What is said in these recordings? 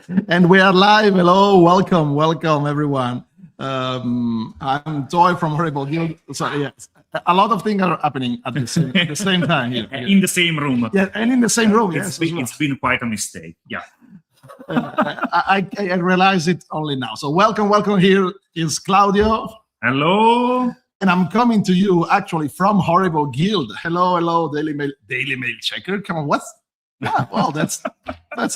And we are live. Hello, welcome, everyone. I'm Toy from Horrible Guild. Sorry, yes, a lot of things are happening at the same time here. In the same room. Yeah, and in the same room. Yes, it's been quite a mistake. Yeah. I realize it only now. So welcome. Here is Claudio. Hello. And I'm coming to you actually from Horrible Guild. Hello, Daily Mail Checker. Come on, what's? Yeah, well, that's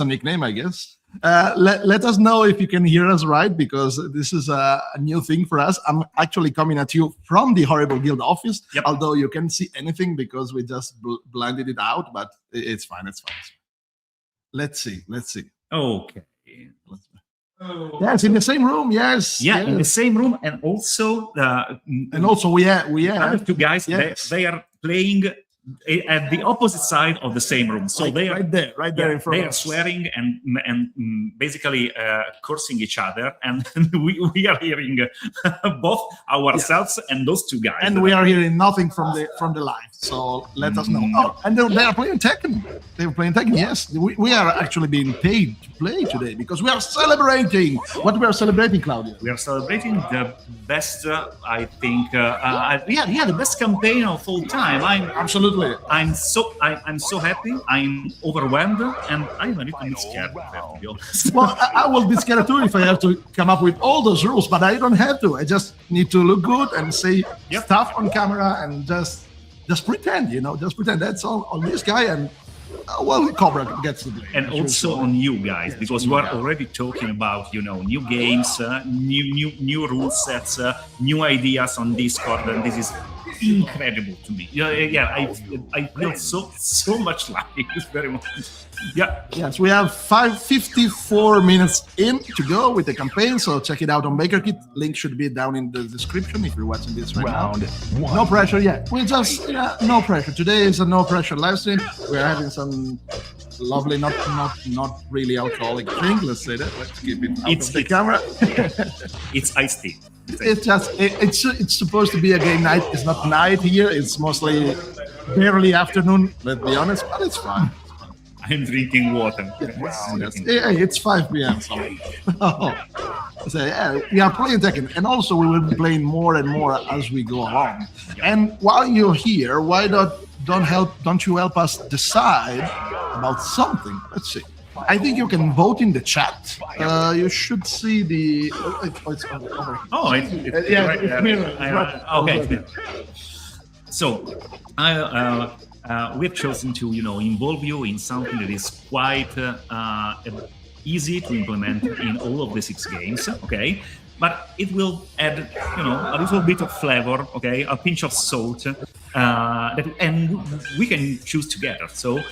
a nickname, I guess. Let us know if you can hear us right, because this is a new thing for us. I'm actually coming at you from the Horrible Guild office, although you can't see anything because we just blended it out, but it's fine. Let's see. Okay. Yes, in the same room. Yes. Yeah, in the same room, and also we have two guys. Yes. They are playing at the opposite side of the same room, so they are right there in front. They are swearing and basically cursing each other, and we are hearing both ourselves and those two guys. And we are hearing nothing from the live. So let us know. Oh, and they are playing Tekken. Yes, we are actually being paid to play today because we are celebrating. What we are celebrating, Claudio? We are celebrating the best. I think. The best campaign of all time. I'm so happy. I'm overwhelmed, and I'm a little bit scared. To be honest. Well, I will be scared too if I have to come up with all those rules, but I don't have to. I just need to look good and say stuff on camera and just pretend. Just pretend. That's all on this guy, and Cobra gets the blame. And also on you guys, because we are already talking about new games, new rule sets, new ideas on Discord, and this is incredible to me. I feel so much like it very much. Yeah. Yes, we have 54 minutes in to go with the campaign, so check it out on BakerKit. Link should be down in the description if you're watching this right now. No pressure yet. No pressure. Today is a no pressure live stream. We're having some lovely, not really alcoholic drink. Let's say that. Let's keep it out of the camera. It's iced tea. It's supposed to be a game night. It's not night here. It's mostly barely afternoon. Let's be honest, but it's fine. I'm drinking water. It's 5 p.m. So we are playing Tekken, and also we will be playing more and more as we go along. And while you're here, why don't you help us decide about something? Let's see. I think you can vote in the chat. You should see the. It's over here. Oh, it's mirror. Okay. So, we've chosen to involve you in something that is quite easy to implement in all of the 6 games. Okay, but it will add a little bit of flavor. Okay, a pinch of salt, and we can choose together. So.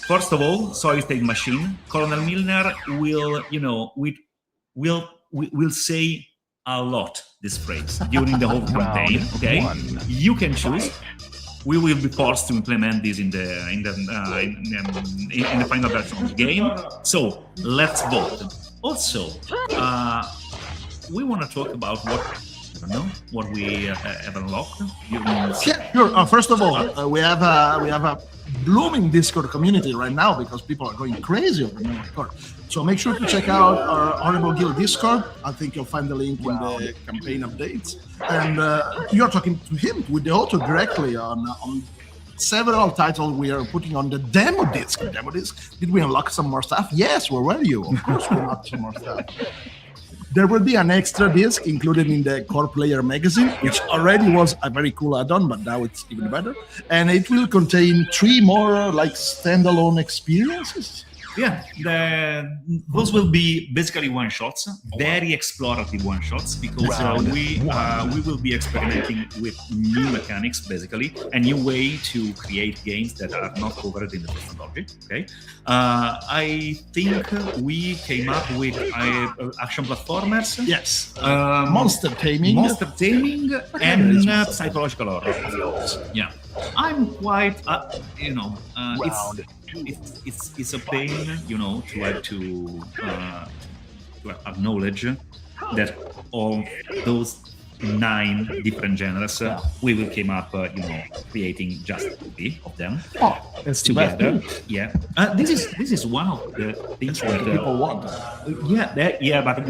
First of all, Solid State Machine. Colonel Milner will say a lot this phrase during the whole campaign. Okay, you can choose. We will be forced to implement this in the final version of the game. So let's vote. Also, we want to talk about what we have unlocked. Yeah, sure. First of all, we have a blooming Discord community right now because people are going crazy over MemoryCore. So make sure to check out our Horrible Guild Discord. I think you'll find the link in the campaign updates. And you're talking to him, with the author, directly on several titles we are putting on the demo disc. Did we unlock some more stuff? Yes, where were you? Of course we unlocked some more stuff. There will be an extra disc included in the Core Player magazine, which already was a very cool add-on, but now it's even better. And it will contain 3 more standalone experiences. Yeah, those will be basically one-shots, very explorative one-shots, because we will be experimenting with new mechanics, basically, a new way to create games that are not covered in the first anthology. Okay, I think we came up with action platformers. Yes, monster taming, and psychological horror, of course. Yeah, I'm quite, it's a pain, to have to acknowledge that all those 9 different genres. We will came up, creating just 3 of them That's together. Yeah, this is one of the things that people want. But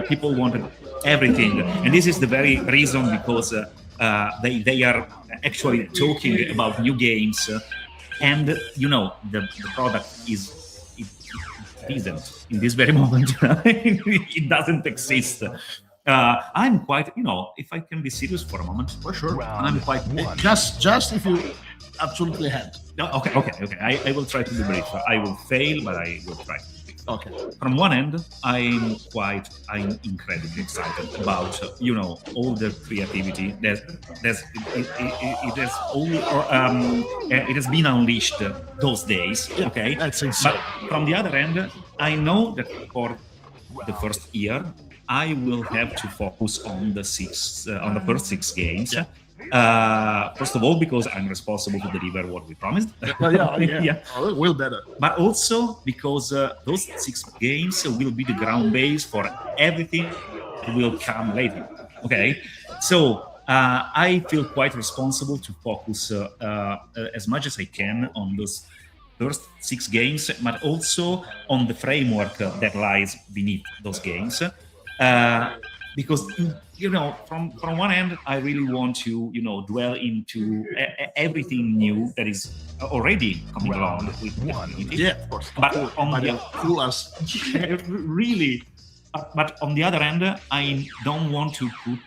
people wanted everything, and this is the very reason because they are actually talking about new games, and the product it isn't in this very moment. It doesn't exist. I'm quite, if I can be serious for a moment. For sure. I'm quite. Just if you absolutely had. No, okay. I will try to be brief. I will fail, but I will try to be brief. Okay. From one end, I'm incredibly excited about all the creativity. It has been unleashed those days. Yeah, okay, that's insane. But from the other end, I know that for the first year, I will have to focus on the first 6 games. First of all, because I'm responsible to deliver what we promised. Yeah. Oh, it will better. But also because those 6 games will be the ground base for everything that will come later. Okay, so I feel quite responsible to focus as much as I can on those first 6 games, but also on the framework that lies beneath those games. Because from one end, I really want to dwell into everything new that is already coming along with the community. Yeah, of course. But on the cool as really, but on the other end, I don't want to put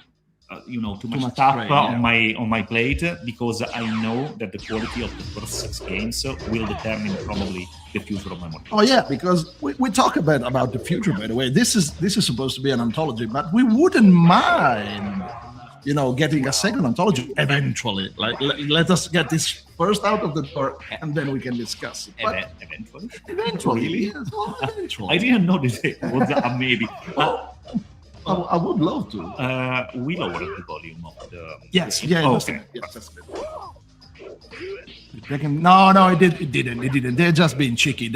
too much stuff on my plate, because I know that the quality of the first 6 games will determine probably the future of MemoryCore. Oh yeah, because we talk about the future. By the way, this is supposed to be an anthology, but we wouldn't mind, getting a second anthology eventually. Like let us get this first out of the door, and then we can discuss it. But eventually, Really? yes, well, eventually. I didn't know this was a maybe. Well, I would love to. We lowered the volume of the. Yes, okay. Yes, that's good. No, it didn't. They're just being cheeky.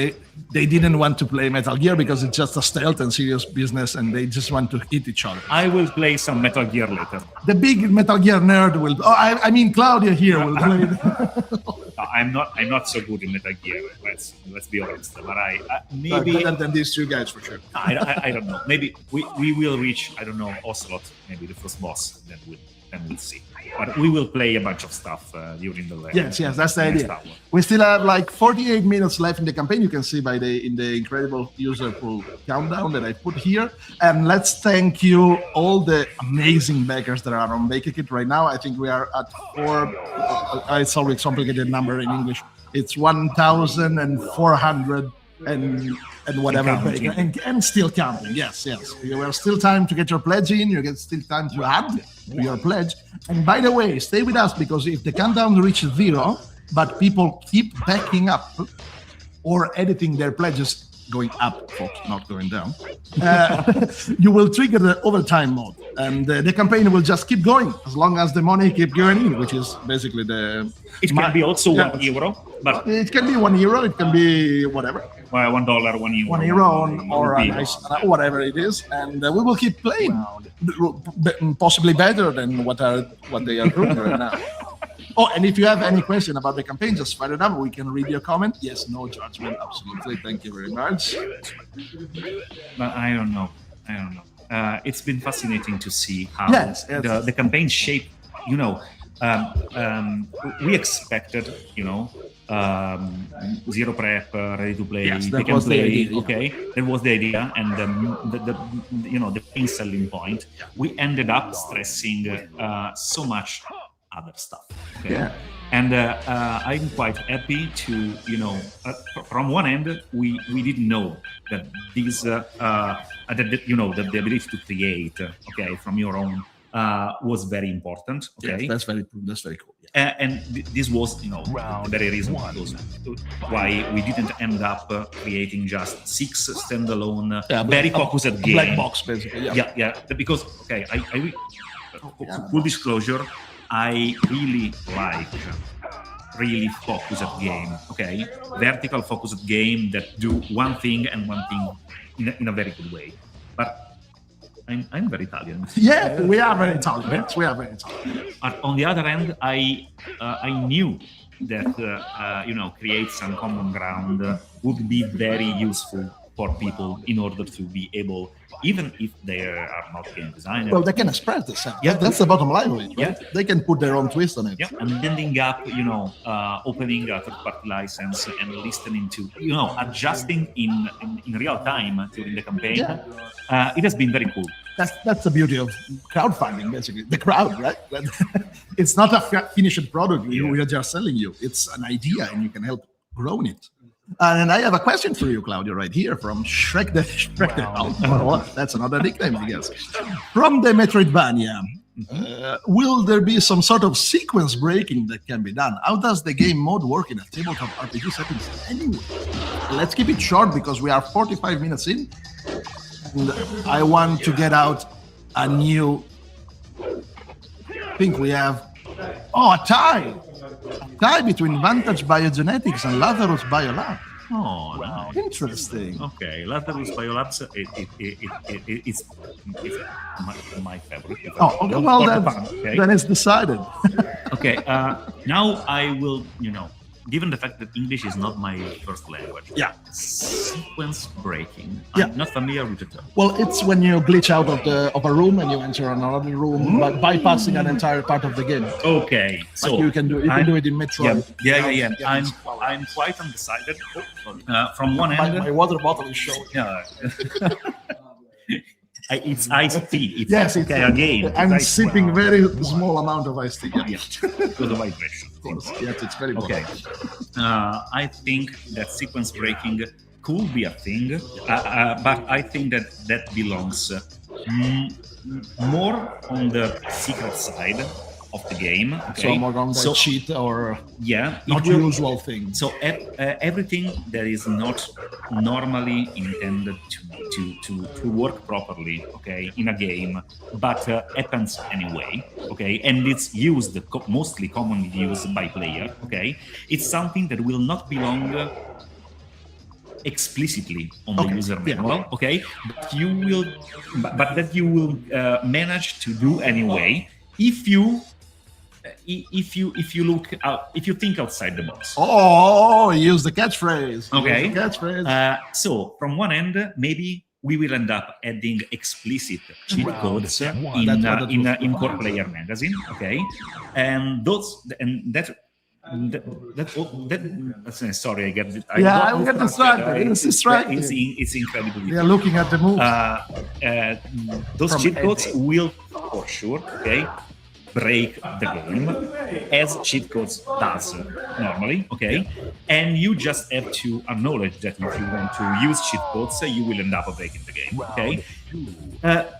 They didn't want to play Metal Gear because it's just a stealth and serious business, and they just want to hit each other. I will play some Metal Gear later. The big Metal Gear nerd will. Oh, I mean Claudia here will play. I'm not so good in Metal Gear. Let's be honest. But I maybe better than these 2 guys for sure. I don't know. Maybe we will reach, I don't know, Ocelot, maybe the first boss. Then we'll see. But we will play a bunch of stuff during the Yes, that's the idea. We still have like 48 minutes left in the campaign. You can see in the incredible user pool countdown that I put here. And let's thank you all the amazing backers that are on BakerKit right now. I think we are at 4. It's always a complicated number in English. It's 1,400 and whatever, and still counting. Yes. You have still time to get your pledge in. You get still time to add to your pledge. And by the way, stay with us, because if the countdown reaches 0, but people keep backing up or editing their pledges, going up, folks, not going down, you will trigger the overtime mode, and the campaign will just keep going as long as the money keep going in, which is basically the. It can be also €1, but it can be €1. It can be whatever. $1, €1. €1 or a nice, whatever it is, and we will keep playing, possibly better than what they are doing right now. Oh, and if you have any question about the campaign, just fire it up. We can read your comment. Yes, no judgment. Absolutely. Thank you very much. But I don't know. It's been fascinating to see how the campaign shape. We expected, zero prep, ready to play. Yes, they can play. The idea, okay, that was the idea, and the main selling point. We ended up stressing so much other stuff. Okay? Yeah. And I'm quite happy to, from one end, we didn't know that this, the ability to create, from your own, was very important. Okay, yes, that's very cool. Yeah. And this was, the very reason why we didn't end up creating just 6 standalone, very focused games. Black box, basically. Yeah. Because full disclosure, I really like focused game. Okay, vertical focused game that do one thing and one thing in a very good way. But I'm very Italian. Yeah, we are very Italian. Yes, we are very Italian. On the other hand, I knew that create some common ground would be very useful for people in order to be able, even if they are not game designers. Well, they can express themselves. Yeah. That's the bottom line of it. Right? Yeah. They can put their own twist on it. Yeah, and ending up, opening a third-party license and listening to, adjusting in real time during the campaign. Yeah. It has been very cool. That's the beauty of crowdfunding, basically. The crowd, right? It's not a finished product we are just selling you. It's an idea, and you can help grow it. And I have a question for you, Claudio, right here from Shrek the Well, that's another nickname, I guess. From the Metroidvania, will there be some sort of sequence breaking that can be done? How does the game mode work in a tabletop RPG settings anyway? Let's keep it short because we are 45 minutes in. And I want to get out a new... I think we have... Oh, a tie! Tie between Vantage Biogenetics and Lazarus Biolab. Oh, nice. Interesting. Okay, Lazarus Biolabs, it's my favorite. Oh, okay, well, then it's decided. Okay, now I will, given the fact that English is not my first language, sequence breaking. I'm not familiar with the term. Well, it's when you glitch out of a room and you enter another room, bypassing an entire part of the game. Okay, so like you can do it in Metro. Yeah. I'm quite undecided. From one end, my water bottle is showing. Yeah. It's iced tea. Yes, okay. Again, I'm sipping very small amount of iced tea. Yeah, to the vibration. Of course. Yes, it's very okay. I think that sequence breaking could be a thing, but I think that belongs more on the secret side of the game. Okay? So more on the cheat or not usual thing. So everything that is not normally intended to work properly, okay, in a game, but happens anyway, okay, and it's used mostly commonly used by player, okay. It's something that will not belong explicitly on the user manual, okay, but that you will manage to do anyway if you look out, if you think outside the box. Oh, use the catchphrase. Okay. Use the catchphrase. So from one end, maybe we will end up adding explicit cheat codes in Core Player Magazine. Okay, and that sorry, I get it. I get distracted. It's distracting. It's incredible. We are looking at the move. Those cheat codes will, for sure, okay, break the game as cheat codes does normally, okay, and you just have to acknowledge that if you want to use cheat codes, you will end up breaking the game, okay.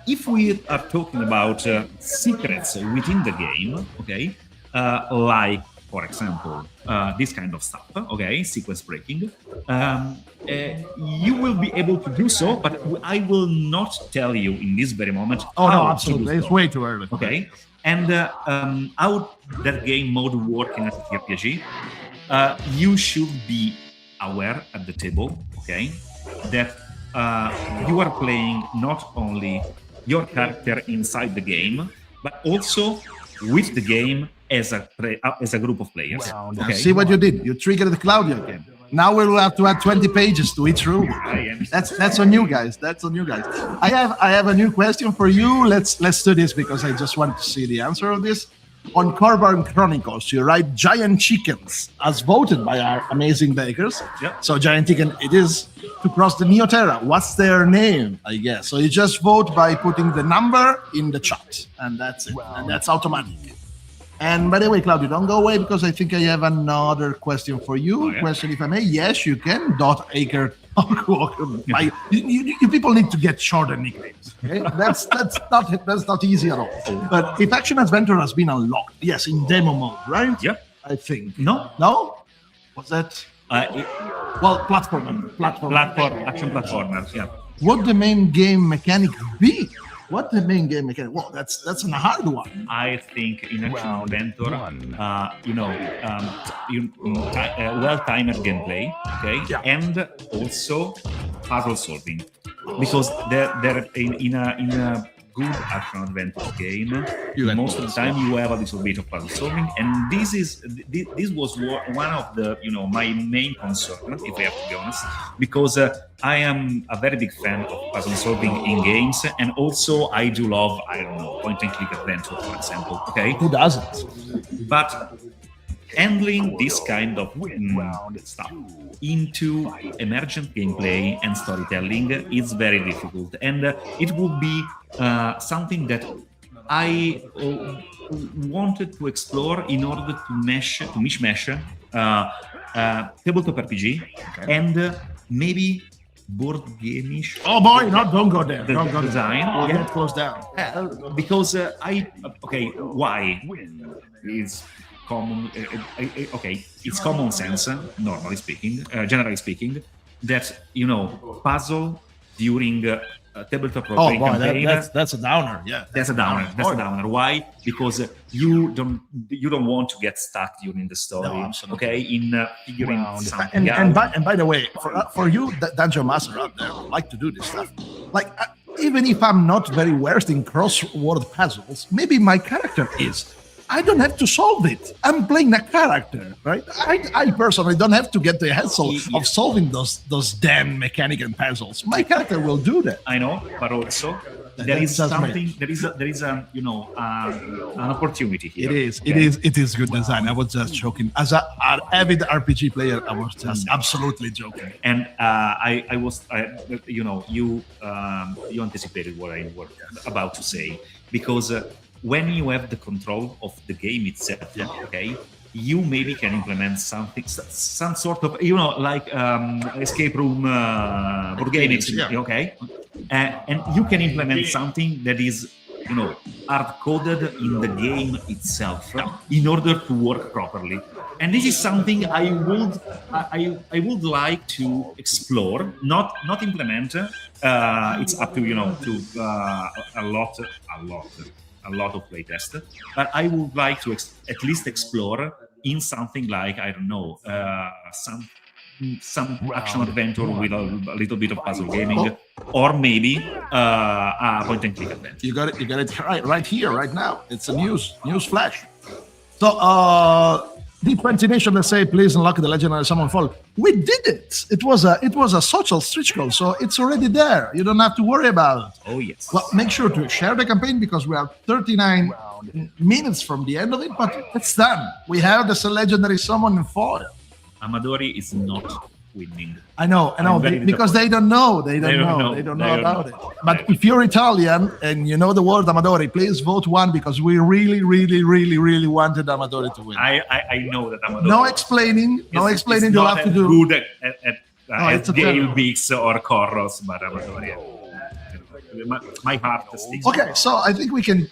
If we are talking about secrets within the game, okay, like for example this kind of stuff, okay, sequence breaking, you will be able to do so, but I will not tell you in this very moment. Oh no, absolutely, it's way too early. Okay. And how that game mode work in a RPG, you should be aware at the table, okay, that you are playing not only your character inside the game, but also with the game as a group of players. Wow, okay. See what you did? You triggered Claudio again. Now we'll have to add 20 pages to each room. That's on you guys. That's on you guys. I have a new question for you. Let's do this because I just want to see the answer of this. On Corban Chronicles, you write giant chickens as voted by our amazing bakers. Yep. So giant chicken it is to cross the Neoterra. What's their name? I guess. So you just vote by putting the number in the chat, and that's it. Wow. And that's automatic. And by the way, Claudio, don't go away because I think I have another question for you. Oh, yeah. Question, if I may. Yes, you can. Aker. You people need to get shorter nicknames. Okay? That's not easy at all. But if Action Adventure has been unlocked, yes, in demo mode, right? Yep. I think. No. What's that? Platform, action platformer. Yeah. What the main game mechanic be? What the main game mechanic? Well, that's a hard one. I think in Action Adventure, well-timed gameplay, okay, and also puzzle solving, because there in a good action adventure game, You get most of the time you have a little bit of puzzle solving, and this was one of the my main concern, if I have to be honest, because I am a very big fan of puzzle solving in games, and also I do love, I don't know, point and click adventure, for example. Okay, Who doesn't? but handling this kind of stuff into emergent gameplay and storytelling is very difficult, and it would be something that I wanted to explore in order to mishmash tabletop RPG and maybe board game-ish. Oh boy, no, don't go there. The Don't go design, there. We'll yeah. get closed down. Because why? It's common. It's common sense, normally speaking, generally speaking, that puzzle during tabletop Oh role-playing boy, campaign. that's a downer. Yeah, That's a downer. Why? Because you don't want to get stuck during the story. No, absolutely. Okay, in figuring something out. And by the way, for you, dungeon master out there who like to do this stuff, like even if I'm not very versed in crossword puzzles, maybe my character is. I don't have to solve it. I'm playing a character, right? I personally don't have to get the hassle of solving those damn mechanical puzzles. My character will do that. I know, but also there is something. There is an opportunity here. It is good design. I was just joking. As an avid RPG player, I was just absolutely joking. And you anticipated what I was about to say, because when you have the control of the game itself, okay, you maybe can implement something, some sort of, like escape room board game, okay, and you can implement something that is, hard-coded in the game itself in order to work properly. And this is something I would like to explore, not implement. It's up to a lot of playtest, but I would like to at least explore in something like, I don't know, some action adventure with a little bit of puzzle gaming, or maybe a point and click adventure. You got it right here, right now. It's a news flash. So D20 Nation, let's say, please unlock the legendary summon fall. We did it. It was a social stretch goal, so it's already there. You don't have to worry about it. Oh yes. Well, make sure to share the campaign because we are 39 minutes from the end of it, but it's done. We have the legendary summon in foil. Amadori is not winning. I know, because they don't know. They don't know about it. But if you're Italian and you know the word Amadori, please vote one, because we really, really, really, really wanted Amadori to win. I know that Amadori. No explaining. You'll have to do. Good at Gale Beaks or Corros, but Amadori. My heart sticks. Okay, so I think we can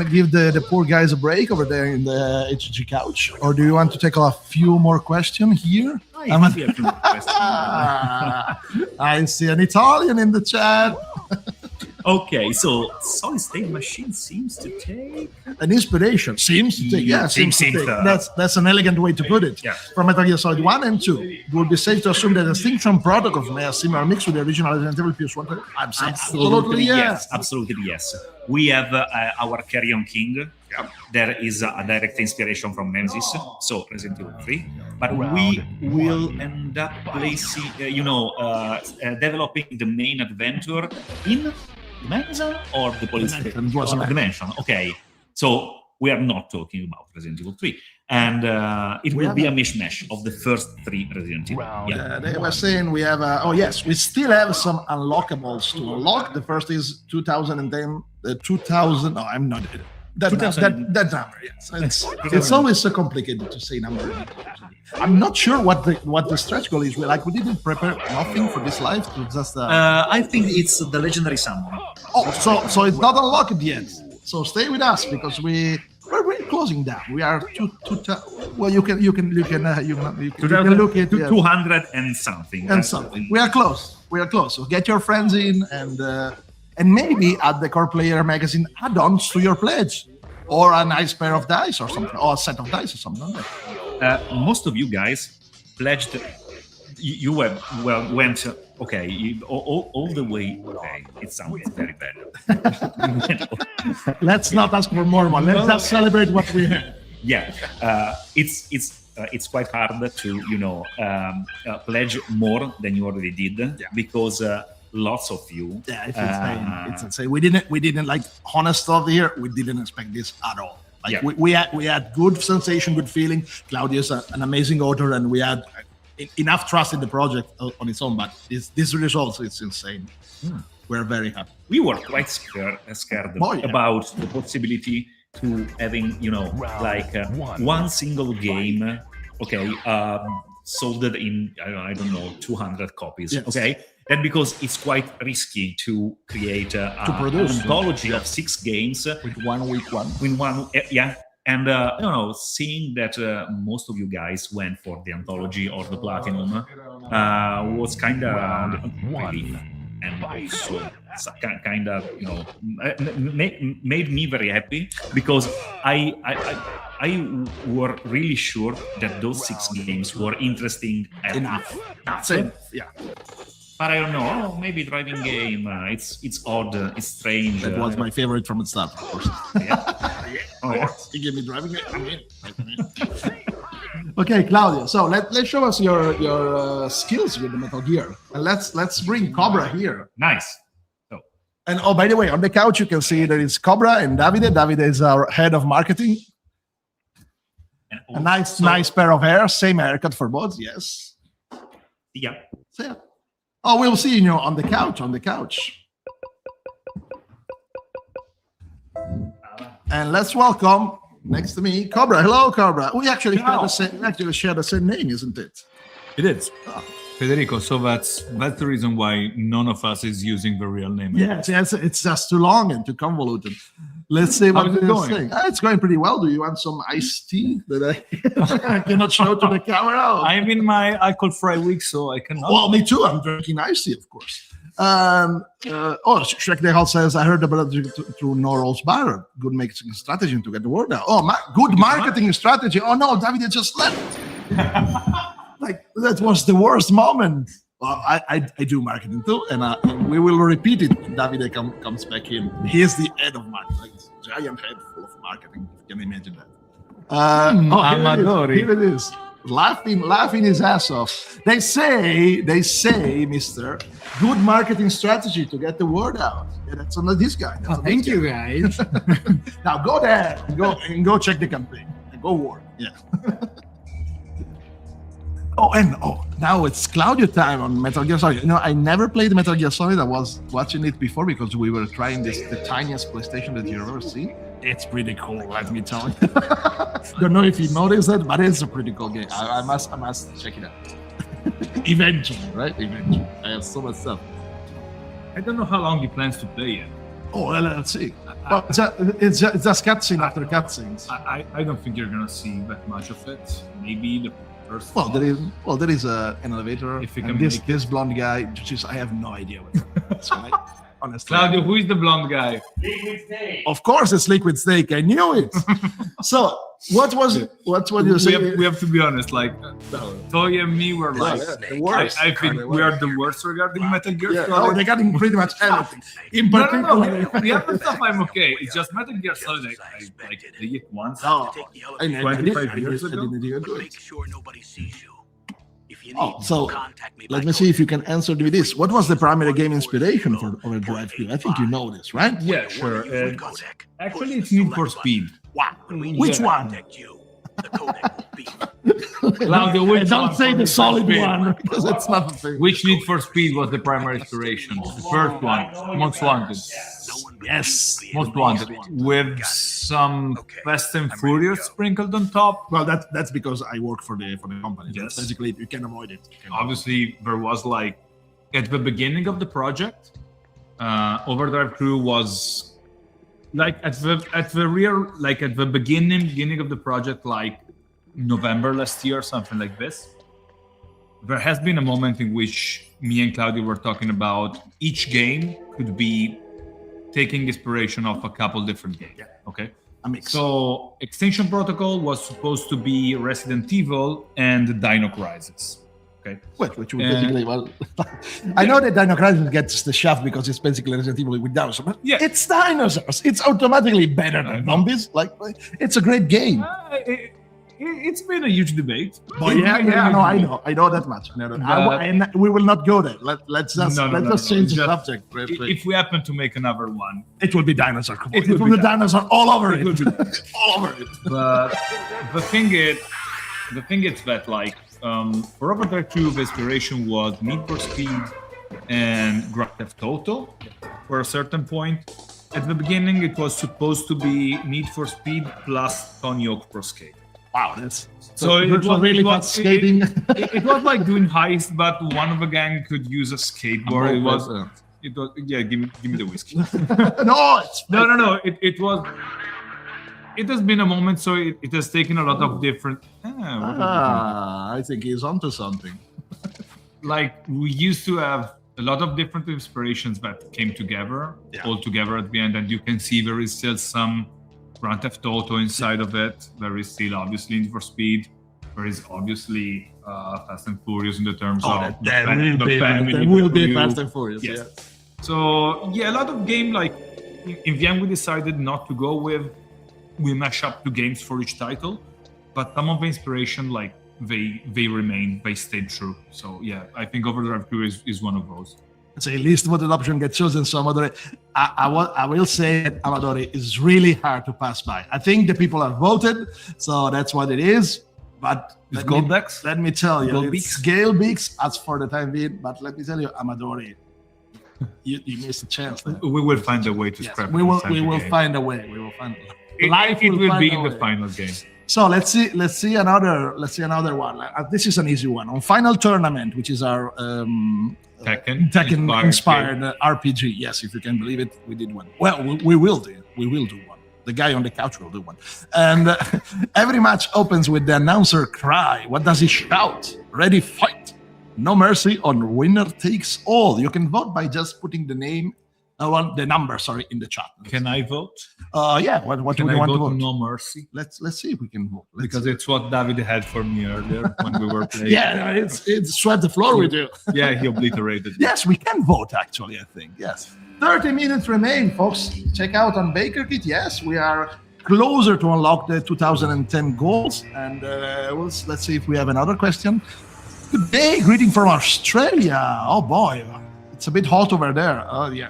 give the poor guys a break over there in the HG couch, or do you want to take a few more questions here? I see an Italian in the chat. Okay, so Solid State Machine seems to take an inspiration. Seems to take. That's an elegant way to put it. Yeah. From Metal Gear Solid 1 and 2, it would be safe to assume that the Distinction protocols may have similar mix with the original Resident Evil PS1. Absolutely yes. Absolutely yes. We have our Carrion King. There is a direct inspiration from Nemesis, so Resident Evil 3. But we will end up placing, developing the main adventure in Dimension or the police Dimension. Okay, so we are not talking about Resident Evil 3, and it will be a mishmash of the first 3 Resident Evil. They were saying we have we still have some unlockables to unlock. The first is 2010, 2000. No, I'm not. That number, yes. It's always so complicated to say number. I'm not sure what the stretch goal is. We didn't prepare nothing for this live. Just I think it's the legendary summon. Oh, so it's not unlocked yet. So stay with us because we're closing down. We are well. You can look at 200 and something. We are close. So get your friends in and maybe add the Core Player Magazine add-ons to your pledge, or a nice pair of dice or something, or a set of dice or something. Most of you guys pledged you went okay all the way. Okay, it sounds very bad. Let's not ask for more one. Let's just celebrate what we have. Yeah, it's quite hard to pledge more than you already did because lots of you. Yeah, it's insane. It's insane. We didn't like honest stuff here. We didn't expect this at all. Like we had good sensation, good feeling. Claudio's an amazing author, and we had enough trust in the project on its own. But this results, it's insane. We're very happy. We were quite scared about the possibility to having one single game, sold in I don't know 200 copies. Yes. Okay, and because it's quite risky to create an anthology of 6 games with 1 week one. And seeing that most of you guys went for the anthology or the platinum was kind of relief, and also kind of made me very happy because I were really sure that those 6 games were interesting enough. That's it. Yeah. But I don't know. Maybe driving game. It's odd. It's strange. That was my favorite from the start, of course. You give me driving game. I'm in. Okay, Claudio. So let's show us your skills with the Metal Gear, and let's bring Cobra here. Nice. And by the way, on the couch you can see there is Cobra and Davide. Davide is our head of marketing. A nice pair of hair, same haircut for both. Yes. Yeah. So, yeah. Oh, we'll see you on the couch. And let's welcome next to me Cobra. Hello, Cobra. We actually share the same name, isn't it? It is. Federico, so that's the reason why none of us is using the real name. Yes, it's just too long and too convoluted. Let's see what it's going. It's going pretty well. Do you want some iced tea that I cannot show to the camera? I'm in my alcohol-free week, so I cannot. Well, me too. I'm drinking iced tea, of course. Shrek the Hall says, I heard about it through Norrell's bar. Good marketing strategy to get the word out. Oh, good marketing strategy. Oh, no, Davide just left. Like, that was the worst moment. Well, I do marketing too, and we will repeat it when Davide comes back in. He is the head of marketing, like giant head full of marketing. If you can imagine that. Here it is. Laughing his ass off. They say, Mister, good marketing strategy to get the word out. Yeah, that's on this guy. Thank you, guys. Now go there and go check the campaign and go work. Yeah. Now it's Claudio time on Metal Gear Solid. I never played Metal Gear Solid. I was watching it before because we were trying the tiniest PlayStation that you've ever seen. It's pretty cool, let me tell you. Don't know if you noticed that, but it's a pretty cool game. I must check it out. Eventually, right? Eventually. I have so much stuff. I don't know how long he plans to play it. Oh, well, let's see. It's just cutscene after cutscenes. I don't think you're gonna see that much of it. Maybe the first. Well, there is an elevator. If you can this blonde guy, I have no idea what it's right. Honestly. Claudio, who is the blonde guy? Liquid Snake. Of course, it's Liquid Snake. I knew it. So, what you say? We have to be honest. Like, Toy and me were like, the worst. I think we are the worst regarding Metal Gear. Yeah, no, they got in pretty much everything. In particular, the other stuff I'm okay. It's just Metal Gear Solid. I played it once. 25 years ago. Make sure nobody sees you. So let me see if you can answer to this. What was the primary game inspiration for Overdrive 2? I think you know this, right? Yeah, sure. Actually, it's Need for Speed. Wow. Which one? Claudio, which don't say the solid one because it's not the thing. Which Need for Speed was the primary inspiration? The first one, Most Wanted. Yes, Most Wanted, with some Fast and Furious sprinkled on top. Well, that's because I work for the company. Yes. Basically, you can avoid it. Obviously, there was like at the beginning of the project, Overdrive Crew was like at the beginning of the project, like November last year, something like this. There has been a moment in which me and Claudio were talking about each game could be taking inspiration of a couple different games. Yeah. Okay. A mix. So Extinction Protocol was supposed to be Resident Evil and Dino Crisis. Okay. Which would basically, well, I know that Dino Crisis gets the shaft because it's basically Resident Evil with dinosaurs, but Yeah. it's dinosaurs. It's automatically better than zombies. Like, it's a great game. It's been a huge debate. But I know that much. And we will not go there. Let's just change the subject. If we happen to make another one, It will be dinosaur. It will will be be dinosaur all over it. will be All over it. but the thing is that like for Overdrive 2, the inspiration was Need for Speed and Grand Theft Auto. For a certain point, at the beginning, it was supposed to be Need for Speed plus Tony Hawk Pro Skate. Wow, that's So it was really fast skating. It was like doing heist, but one of the gang could use a skateboard. It was yeah. Give me the whiskey. No, it's No. It was. It has been a moment, so it has taken a lot of different. I think he's onto something. Like we used to have a lot of different inspirations that came together, all together at the end, and you can see there is still some Grand Theft Auto inside of it. There is still obviously Need for Speed. There is obviously Fast and Furious in the terms of There will be Fast and Furious. Yes. Yeah. So yeah, a lot of game like in the end we decided not to go with. We mash up 2 games for each title, but some of the inspiration like they remain, they stayed true. So yeah, I think Overdrive 2 is one of those. So at least what an option gets chosen. So Amadori, I will say that Amadori is really hard to pass by. I think the people have voted, so that's what it is. But let me tell you, it's Gale Beaks as for the time being. But let me tell you, Amadori, you missed a chance there. We will find a way to scrap it. We will find a way. We will find. It will be in the final game. So let's see another one. This is an easy one on Final Tournament, which is our Tekken inspired RPG. Yes, if you can believe it, we did one. Well, we will do one. The guy on the couch will do one. And every match opens with the announcer cry. What does he shout? Ready, fight! No mercy on winner takes all. You can vote by just putting the name. The number, in the chat. Can I vote? Yeah. What do you want to vote? No mercy. Let's see if we can vote. Because it's what David had for me earlier when we were playing. Yeah, it's swept the floor with you. Yeah, he obliterated. Yes, we can vote actually. I think yes. 30 minutes remain, folks. Check out on BakerKit. Yes, we are closer to unlock the 2010 goals, and let's see if we have another question. Good day, greeting from Australia. Oh boy, it's a bit hot over there. Oh yeah.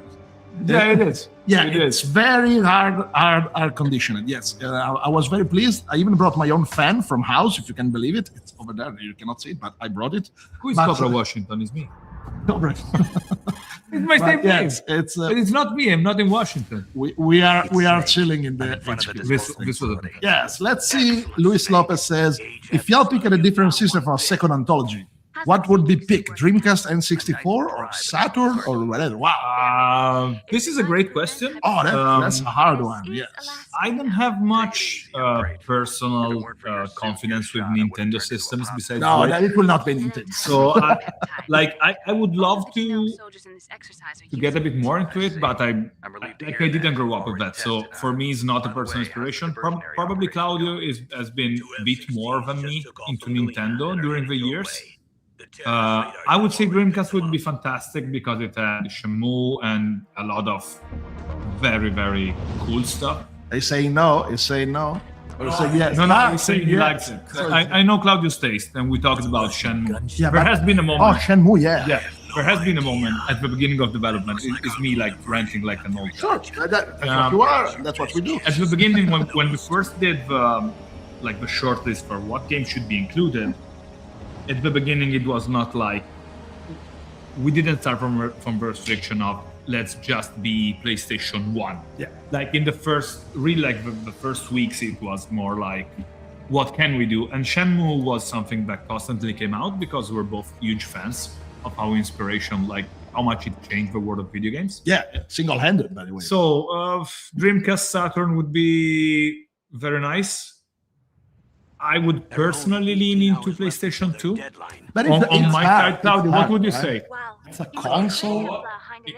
Yeah, it is. Yeah, it's very hard conditioned. Yes, I was very pleased. I even brought my own fan from house, if you can believe it. It's over there. You cannot see it, but I brought it. Who is Cobra Washington? It's me. Cobra. It's my same name. It's not me. I'm not in Washington. We are chilling in the This was a Yes, let's see. Luis Lopez says, if y'all pick a different system for a second anthology, what would be picked? Dreamcast, N64, or Saturn, or whatever? Wow. This is a great question. Oh, that's a hard one. Yes. I don't have much personal confidence with Nintendo systems besides. No, it will not be Nintendo. So, I would love to get a bit more into it, but I didn't grow up with that. So for me, it's not a personal inspiration. Probably Claudio has been a bit more than me into Nintendo during the years. I would say Dreamcast would be fantastic because it had Shenmue and a lot of very, very cool stuff. They say no. You say no. Or say yes. No, I say he likes it. I know Claudio's taste, and we talked about Shenmue. Yeah, there has been a moment. Oh, Shenmue, yeah. Yeah, there has been a moment at the beginning of development. It's me like ranting like an old guy. Sure, that's what you are. That's what we do. At the beginning, when we first did the shortlist for what games should be included, at the beginning it was not like we didn't start from the restriction of let's just be PlayStation 1. Yeah. Like in the first the first weeks it was more like what can we do? And Shenmue was something that constantly came out because we're both huge fans of how inspiration, like how much it changed the world of video games. Yeah, single-handed by the way. So Dreamcast Saturn would be very nice. I would personally lean into PlayStation 2. But On it's my hard. side, Claudio, It's what hard, would you right? say? It's a console.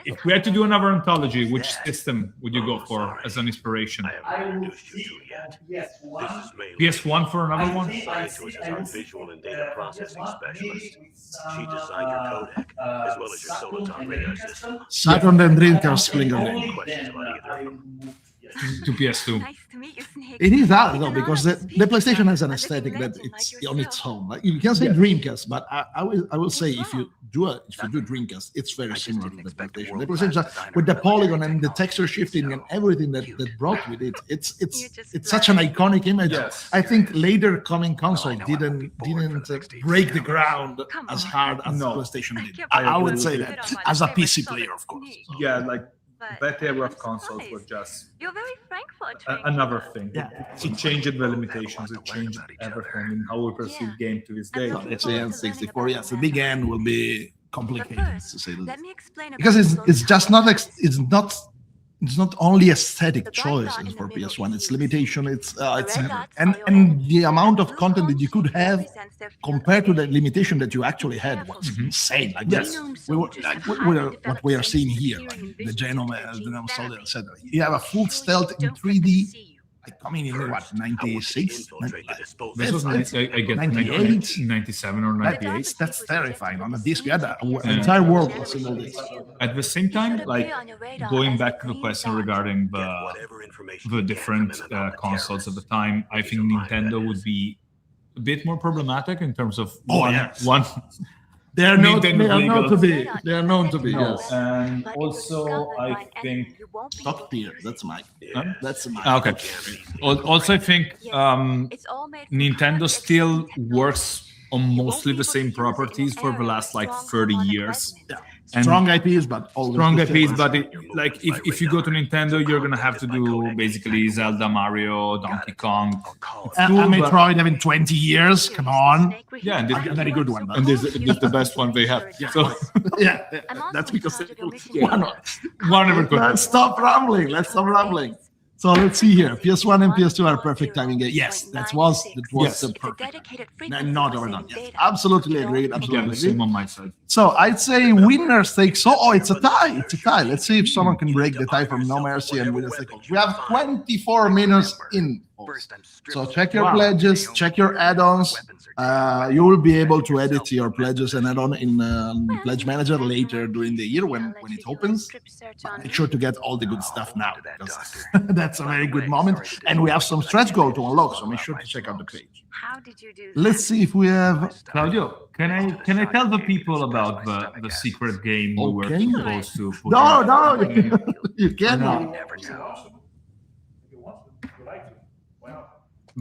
If we had to do another anthology, which system would you go for as an inspiration? I haven't introduced you to yet. Yes, This is May. PS1 for another one? Referred to as our visual and data processing specialist. She designed your codec, as well as your Soliton radar system. Saturn and Dreamcast Springer. Any questions about either of them? To PS2. Nice to meet you, Snake. It is hard though, because the PlayStation has an aesthetic that it's on its own. Like, you can say Dreamcast, but I will say if you do Dreamcast, it's very similar to the PlayStation. The PlayStation with the polygon and the texture shifting and everything that brought with it, it's such an iconic image. Yes. I think later coming console didn't break the ground as hard as the PlayStation did. I would say that as a PC player, of course. Yeah, like that era of consoles were just You're very frank for a trainee. another thing. Yeah. It changed the limitations. It changed everything in how we perceive game to this day. It's the N64. Yes, the big N will be complicated to say the least. Let me explain Because about it's the just social not it's not only aesthetic choices for PS1. It's limitation. It's and the amount of content that you could have compared to the limitation that you actually had was insane. Like Yes. what we are seeing here, like the Genome, the Solid, etc. You have a full stealth in 3D. Like coming in what 96? This was, I guess, 98? 97 or 98. That's terrifying. On a disc, you had an entire world of single disc. At the same time, like going back to the question regarding the different consoles at the time, I think Nintendo would be a bit more problematic in terms of one. They are known Nintendo to be. They are known to be. No, Yes. and also I think Top tier. That's Mike. That's Mike. okay. Also, I think Nintendo still works on mostly the same properties for the last like 30 years. Yeah. And Strong IPs, but always strong the IPs, same. but like if you go to Nintendo, you're gonna have to do basically Zelda, Mario, Donkey Kong. A Metroid having 20 years. Come on. Yeah, and A very good one. But and this is the best one they have. So yeah, that's because one ever could. Let's stop rambling. So let's see here. PS1 and PS2 are perfect timing game. Yes, that was the perfect. Not overdone. Yes, absolutely agreed. Yeah, Absolutely the same agreed. on my side. So I'd say winners take. Oh, it's a tie. It's a tie. Let's see if someone can break the tie from No Mercy and winners take. We have 24 minutes in. So check your pledges. Check your add-ons. You will be able to edit your pledges and add-on in Pledge Manager later during the year when it opens. But make sure to get all the good stuff now, because that's a very good moment. And we have some stretch goal to unlock, so make sure to check out the page. How did you do Let's see if we have. Claudio, can I tell the people about the secret game we were Okay. supposed to put No, in? you can't.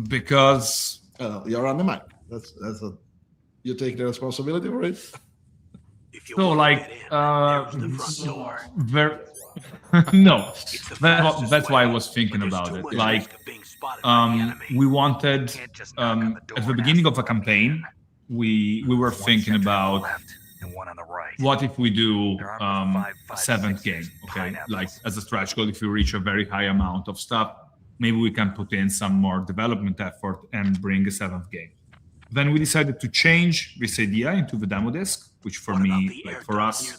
Because You're on the mic. You take the responsibility for it. so like very no, that's why I was thinking about it. Like we wanted at the beginning of a campaign, we were thinking about what if we do a seventh game, okay? Like as a stretch goal, if we reach a very high amount of stuff, maybe we can put in some more development effort and bring a seventh game. Then we decided to change this idea into the demo disc, which for me, like for us,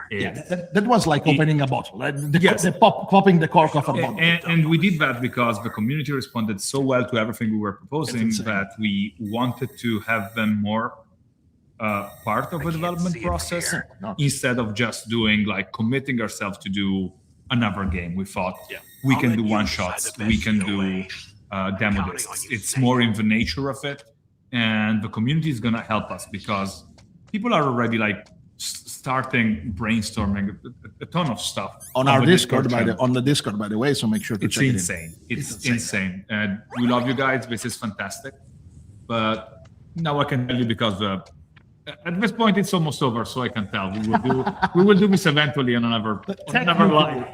That was like opening a bottle, right? Yes. Popping the cork off a bottle. and we did that because the community responded so well to everything we were proposing that we wanted to have them more part of the development process instead of just doing like committing ourselves to do another game. We thought we can do one shots, we can do demo discs. It's more in the nature of it, and the community is going to help us because people are already like starting brainstorming a ton of stuff on our the Discord, channel. on the Discord, by the way. So make sure to It's check insane. It's insane. And we love you guys. This is fantastic. But now I can tell you because at this point it's almost over, so I can tell. We will do this eventually on another live.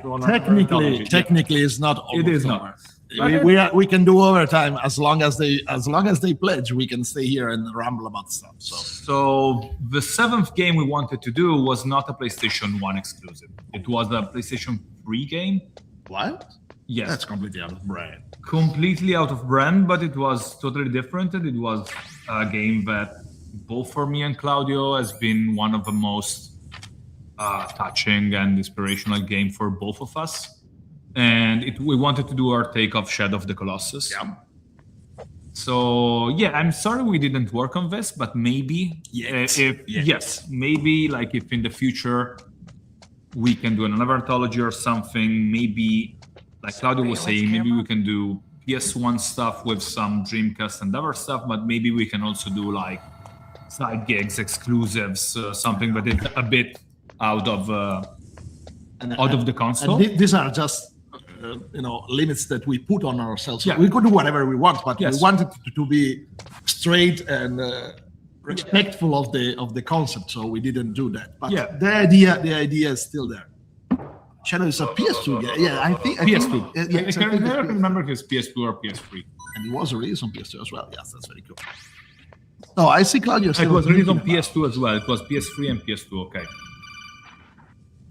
Technically, it's not. It is over. not. We can do overtime as long as they pledge. We can stay here and ramble about stuff. So the seventh game we wanted to do was not a PlayStation 1 exclusive. It was a PlayStation 3 game. What? Yes. That's completely out of brand. Completely out of brand, but it was totally different, and it was a game that both for me and Claudio has been one of the most touching and inspirational game for both of us. And we wanted to do our take of Shadow of the Colossus. Yeah. So yeah, I'm sorry we didn't work on this, but maybe maybe like if in the future we can do another anthology or something, maybe like Claudio was saying, maybe we can do PS1 stuff with some Dreamcast and other stuff, but maybe we can also do like side gigs, exclusives, something that is a bit out of the console. And these are just limits that we put on ourselves. Yeah. We could do whatever we want, but Yes. we wanted to be straight and respectful of the concept, so we didn't do that. But Yeah. the idea is still there. Shadow is a PS2 game. Yeah, I think PS2. yeah, I can't remember if it's PS2 or PS3. and it was released on PS2 as well. Yes, that's very cool. Oh, I see Claudio. It Still was released on thinking PS2 as well. It was PS3 and PS2. Okay.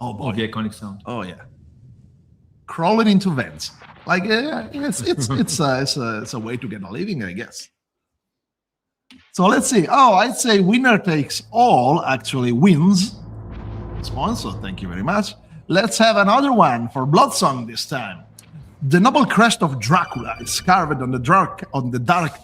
Oh boy. The iconic sound. Oh yeah. Crawling into vents. Like it's a way to get a living, I guess. So let's see. Oh, I'd say winner takes all actually wins. Sponsor, thank you very much. Let's have another one for Bloodsong this time. The noble crest of Dracula is carved on the dark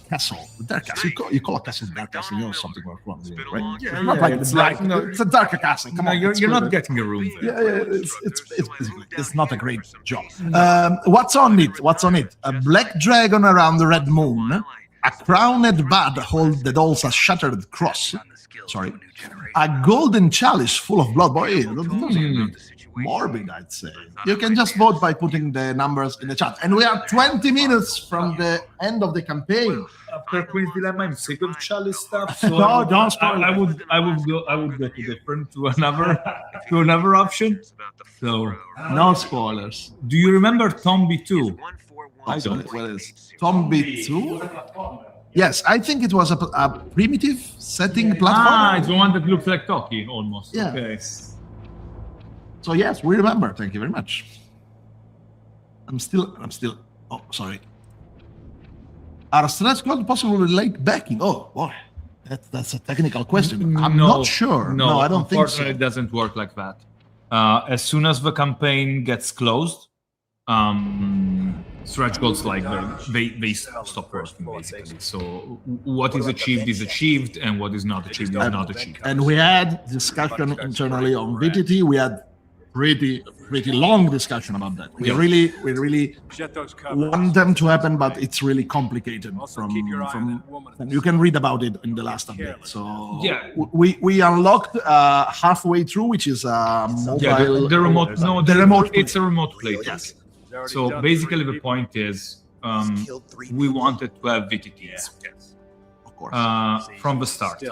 castle. The dark castle. You call a castle dark castle, you know something what's wrong with it, right? Yeah, Not yeah, like it's it's like, like no, it's a darker castle. Come No, on, you're it's not good. getting a room there. Yeah, it's basically it's not a great job. What's on it? What's on it? A black dragon around the red moon, a crowned bud that holds a shattered cross. Sorry, a golden chalice full of blood. Boy, morbid, I'd say. You can just vote by putting the numbers in the chat, and we are 20 minutes from the end of the campaign. After Queen's Dilemma, I'm sick of chalice stuff. So No, don't spoil I would go to another option. So No spoilers. do you remember Tombi 2? I don't. What is Tombi 2? Yes, I think it was a primitive setting platform. It's the one that looks like Toki almost. Yeah. Okay. So yes, we remember. Thank you very much. I'm still. Oh, sorry. Are stretch goals possible with late backing? Oh boy, that's a technical question. I'm not sure. No, I don't think so. Unfortunately, it doesn't work like that. As soon as the campaign gets closed, stretch goals like they stop working basically. So what is achieved, and what is not achieved is not achieved. And we had discussion internally on VTT. We had pretty long discussion about that. We really want them to happen, but it's really complicated. From you can read about it in the last update. So Yeah. we unlocked halfway through, which is mobile. Yeah, the remote. No, the remote. It's a remote playthrough. Yes. So basically, the point is, we wanted to have VTTs Of course. from the start.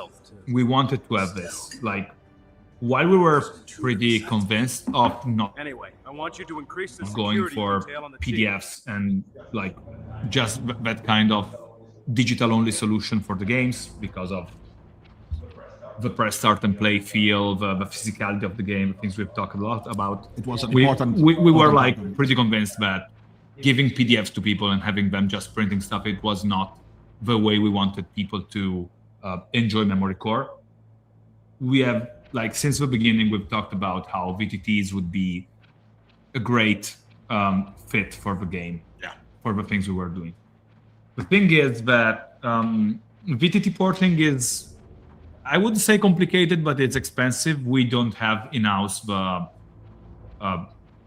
We wanted to have this. Like, while we were pretty convinced of not Anyway, I want you to increase the going security for detail on the PDFs and like just that kind of digital-only solution for the games because of the press start and play feel, the physicality of the game, things we've talked a lot about. It was an we important. were important like item. pretty convinced that giving PDFs to people and having them just printing stuff, it was not the way we wanted people to enjoy MemoryCore. We have, like, since the beginning, we've talked about how VTTs would be a great fit for the game, for the things we were doing. The thing is that VTT porting is, I wouldn't say complicated, but it's expensive. We don't have in-house the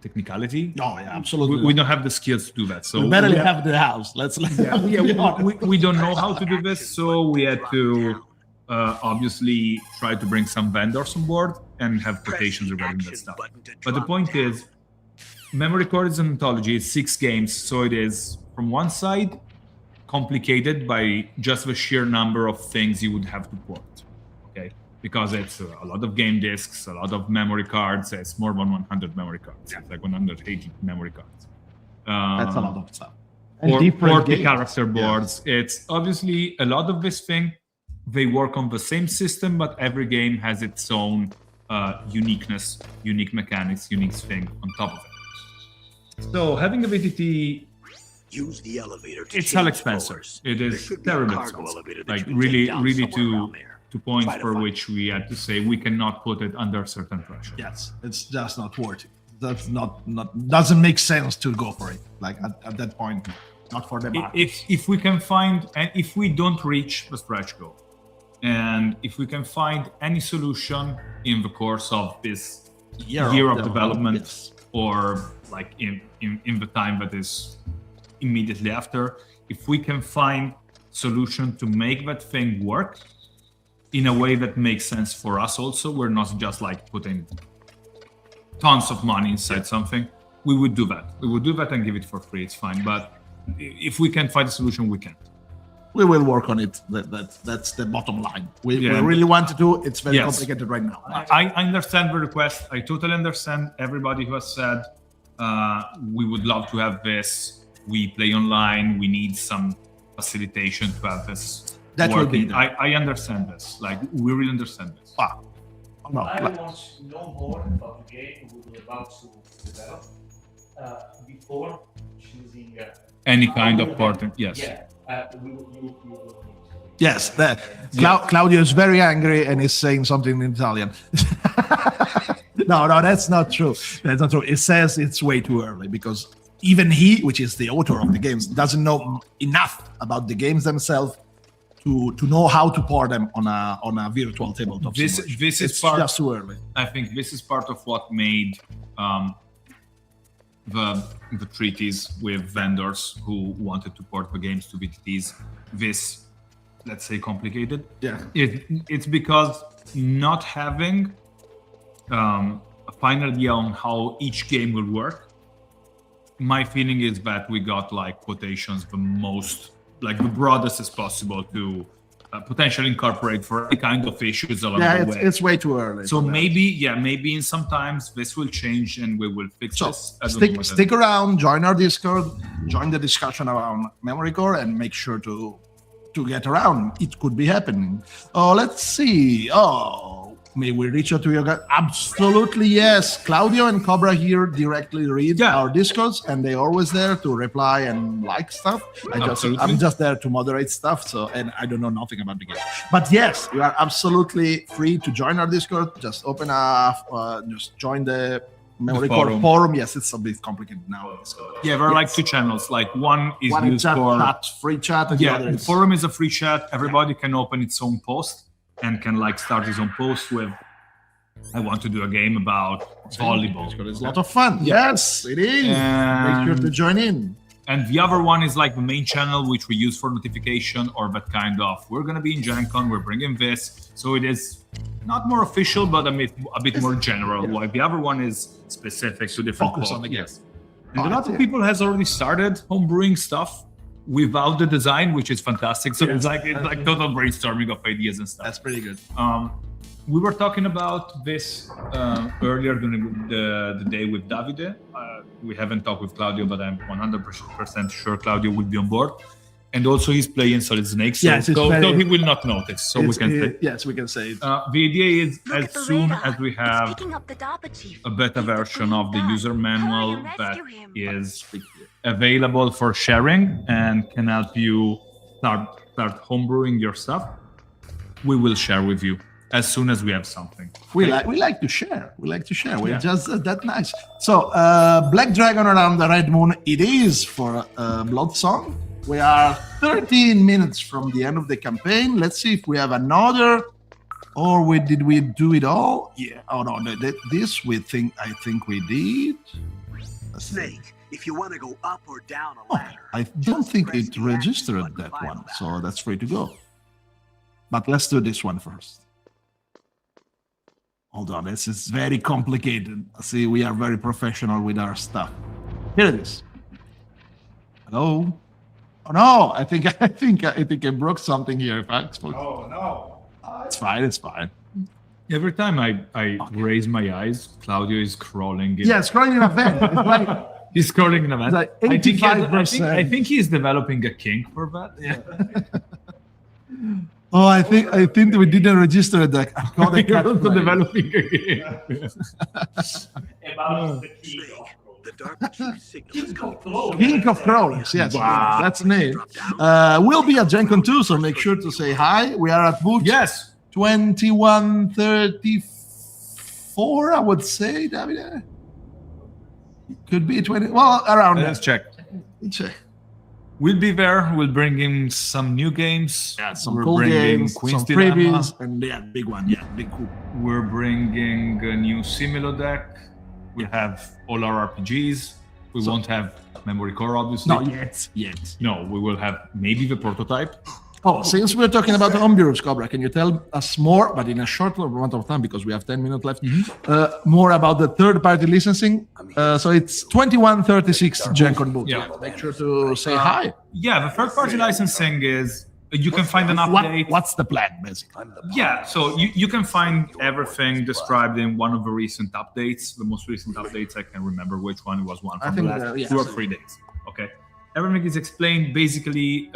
technicality. Oh yeah, absolutely. We don't have the skills to do that. So we barely have the house. Let's. we don't know how to do this, so we had to obviously try to bring some vendors on board and have quotations regarding that stuff. But the point is, MemoryCore is an anthology. It's 6 games, so it is from one side complicated by just the sheer number of things you would have to port. Okay, because it's a lot of game disks, a lot of memory cards. It's more than 100 memory cards. It's like 180 memory cards. That's a lot of stuff. Or different 40 games. character boards. It's obviously a lot of this thing. They work on the same system, but every game has its own uniqueness, unique mechanics, unique thing on top of it. So having a VTT, Use the elevator to it's change hell expensive. floors. It There is should be a terribly cargo expensive. elevator that Like you can really, take down really somewhere around there. to points Try to for find which we had to say we cannot put it under a certain threshold. Yes, it's just not worth it. That's not doesn't make sense to go for it. Like at that point, not for the market. If we can find, and if we don't reach the stretch goal, and if we can find any solution in the course of this year of development, yes. or like in the time that is immediately after, if we can find solution to make that thing work in a way that makes sense for us also, we're not just like putting tons of money inside something, we would do that. We would do that and give it for free, it's fine. But if we can find a solution, we can. We will work on it. That's the bottom line. We really want to do. It's very complicated right now. I understand the request. I totally understand everybody who has said, we would love to have this. We play online. We need some facilitation to have this. That will be working. there. I understand this. Like, we really understand this. No, I want to know more about the game we were about to develop before choosing Any kind of partner, yes. Yeah, you will need to. yes, Claudio is very angry and is saying something in Italian. No, that's not true. That's not true. It says it's way too early because even he, which is the author of the games, doesn't know enough about the games themselves to know how to pour them on a virtual tabletop. This simulation. is It's part. just too early. I think this is part of what made the treaties with vendors who wanted to port the games to VTTs this, let's say, complicated. Yeah. It's because not having a final idea on how each game will work, my feeling is that we got like quotations the most, like the broadest as possible to potentially incorporate for any kind of issues along the way. It's way too early. So for that. maybe in some times this will change and we will fix So this. I don't know what stick around, join our Discord, join the discussion around MemoryCore, and make sure to get around. It could be happening. Oh, let's see. Oh, may we reach out to you guys? Absolutely yes. Claudio and Cobra here directly read our Discords, and they're always there to reply and like stuff. I'm just there to moderate stuff, so and I don't know nothing about the game. But yes, you are absolutely free to join our Discord. Just open up, just join the MemoryCore forum. Yes, it's a bit complicated now. Yeah, there are like two channels. Like one is used chat, for free chat, and yeah. the other The is forum is a free chat. Everybody can open its own post and can like start his own post with, I want to do a game about volleyball. It's a lot of fun. Yes, it is. Make sure to join in. And the other one is like the main channel, which we use for notification or that kind of, we're going to be in Gen Con, we're bringing this. So it is not more official, but a bit more general. While the other one is specific to different Focus on the game. Yes. And a lot of people has already started homebrewing stuff without the design, which is fantastic. So it's like total brainstorming of ideas and stuff. That's pretty good. We were talking about this earlier during the day with Davide. We haven't talked with Claudio, but I'm 100% sure Claudio will be on board. And also he's playing Solid Snake, so, so he will not notice. So we can say. Yes, we can say it. The idea is as soon as we have a beta version of the user manual that is available for sharing and can help you start homebrewing your stuff, we will share with you as soon as we have something. We like to share. We're just that nice. So Black Dragon Around the Red Moon, it is for Blood Song. We are 13 minutes from the end of the campaign. Let's see if we have another, or did we do it all? Yeah. Oh no, I think we did. Snake, if you want to go up or down a ladder. I don't think it registered that one, so that's free to go. But let's do this one first. Hold on, this is very complicated. See, we are very professional with our stuff. Here it is. Hello. Oh no! I think I broke something here. Oh no! It's fine. Every time I raise my eyes, Claudio is scrolling. Scrolling in a vent. It's like, he's scrolling in a vent. It's like 85%. I think he's developing a kink for that. Yeah. Oh, I think we didn't register the code. You're also developing a game. About the key. The DARPA chief signal is coming from King of Crawlers, yes, that's the name. We'll be at Gen Con 2, so make sure to say hi. We are at booth Yes. 2134, I would say, Davide. Could be 20, well, around Let's check. Check. We'll be there. We'll bring in some new games. Yeah, some We're cool bringing games, Queen's some Dilemma. previews, and yeah, big one, yeah, big cool. We're bringing a new Similo deck. We have all our RPGs. We won't have MemoryCore, obviously. Not yet. No, we will have maybe the prototype. Oh, since we're talking about the homebrews, Cobra, can you tell us more, but in a short amount of time, because we have 10 minutes left, more about the third-party licensing? So it's 2136 Gen Con booth. Yeah. Make sure to say hi. Yeah, the third-party licensing is you can find an update. What's the plan, basically? Yeah, so you can find everything described in one of the recent updates. The most recent updates, I can remember which one. It was one I from think, the last yeah. 2 or 3 days. Okay. Everything is explained. Basically,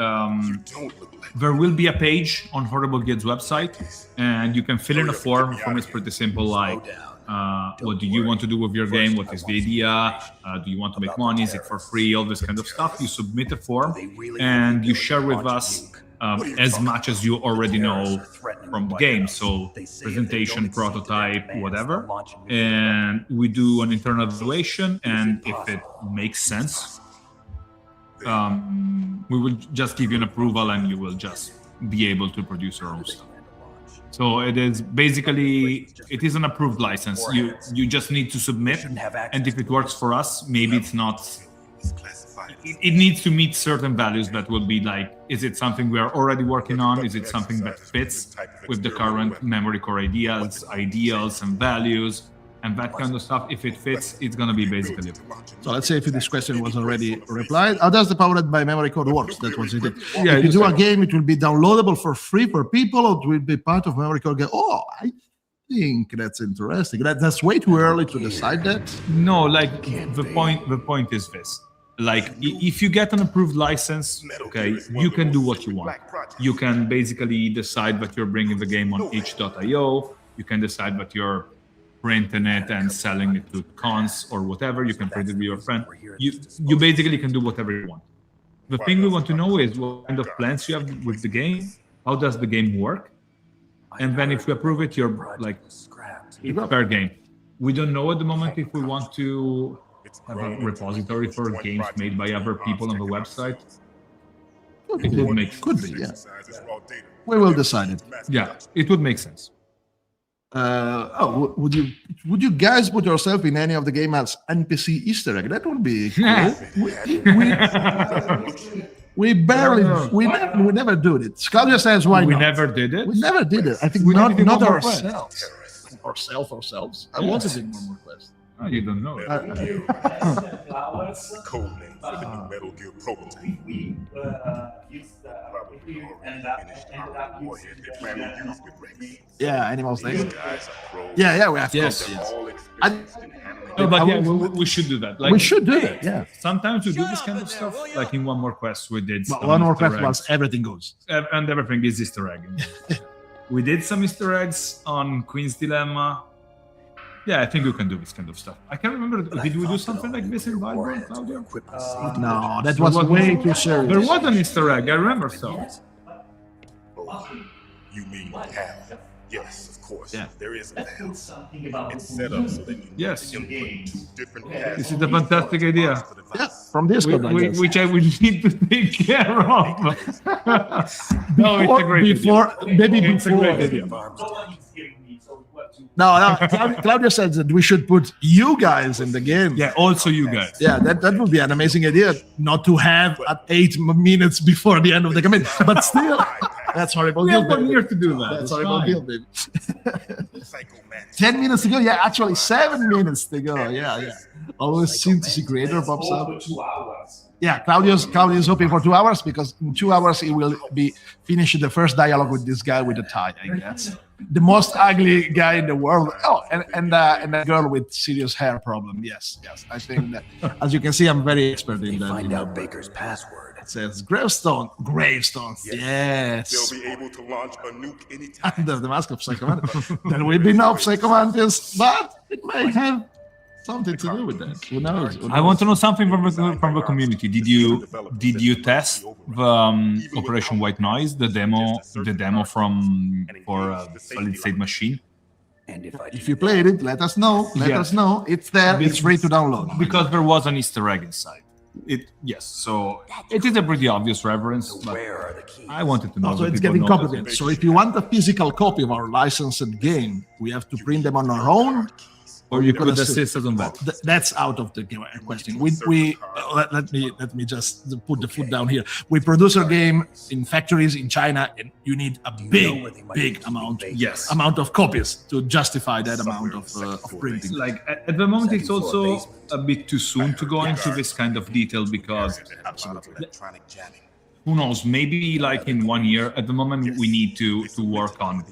there will be a page on Horrible Guild's website, and you can fill in a form. The form is pretty simple, like what do you want to do with your game? What is the idea? Do you want to make money? Is it for free? All this kind of stuff. You submit a form, and you share with us as much as you already know from the game. So presentation, prototype, whatever. And we do an internal evaluation, and if it makes sense, we will just give you an approval, and you will just be able to produce your own stuff. So it is basically, it is an approved license. You just need to submit, and if it works for us, maybe it's not. It needs to meet certain values that will be like, is it something we are already working on? Is it something that fits with the current MemoryCore ideas, ideals, and values? And that kind of stuff. If it fits, it's going to be basically. So let's say if this question was already replied. How does the Powered by MemoryCore works? That was it. Yeah, if you do a game, it will be downloadable for free for people, or it will be part of MemoryCore game. Oh, I think that's interesting. That's way too early to decide that. No, like the point is this. Like if you get an approved license, okay, you can do what you want. You can basically decide that you're bringing the game on itch.io. You can decide that you're printing it and selling it to cons or whatever. You can print it with your friend. You basically can do whatever you want. The thing we want to know is what kind of plans you have with the game. How does the game work? And then if we approve it, you're like, it's fair game. We don't know at the moment if we want to have a repository for games made by other people on the website. It would make Could be, yeah. We will decide it. Yeah, it would make sense. Would you guys put yourself in any of the game as NPC Easter egg? That would be cool. we never do it. Claudia says why We not? never did it. We never did it. I think We not did it one more ourselves. Ourselves. I wanted to do one more quest. Oh, you don't know it. Flowers. Codename for the new Metal Gear prototype. We used ended up using Yeah, Animals Day. Guys are pros. Yeah, we have to. Yes. All I- experienced in handling No, but I yeah, will- we should do that. Like, We should do that, yeah. Sometimes we do this kind of stuff. Like in One More Quest, we did. But some one more Easter quest was eggs. everything goes. And everything is Easter egg. We did some Easter eggs on Queen's Dilemma. Yeah, I think we can do this kind of stuff. I can't remember. Did we do something like this in Vibrant, Claudio? No, that was way too serious. There was an Easter egg. I remember so. You mean hell? Yes, of course. Yeah. There is a hell. something about It's set up so that you Yes. can put two different paths. This is a fantastic idea. Yeah, from Discord, I guess. Which I will need to take care of. No, it's a great idea. Maybe It's a before. great idea. No, Claudia said that we should put you guys in the game. Yeah, also you guys. Yeah, that would be an amazing idea. Not to have at 8 minutes before the end of the campaign, but still, that's horrible. We Deal, have 1 baby. year to do that. That's It's horrible fine. deal, baby. Psychomantic. 10 minutes to go. Yeah, actually 7 minutes to go. Yeah. Always seem to see creator pops up. 2 hours. Yeah, Claudio's hoping for 2 hours because in 2 hours he will be finishing the first dialogue with this guy with the tie, I guess. The most ugly guy in the world. Oh, and a girl with serious hair problem. Yes. I think that, as you can see, I'm very expert in that. Find out Baker's password. It says gravestones. Yes. They'll be able to launch a nuke anytime. Under the mask of Psychomantis. There will be no Psychomantis, but it might have something to do with that. Who knows? I want to know something from the community. Did you test the Operation White Noise, the demo for Solid State Machine? If you played it, let us know. Let us know. It's there. It's free to download. Because there was an Easter egg inside. So it is a pretty obvious reference, but I wanted to know. So if it's people getting know complicated. So if you want a physical copy of our licensed game, we have to print them on our own. Or you could assist us on that. That's out of the question. Let me just put the foot down here. We produce our game in factories in China, and you need a big amount of copies to justify that amount of printing. Like at the moment, it's also a bit too soon to go into this kind of detail because who knows? Maybe like in 1 year. At the moment, we need to work on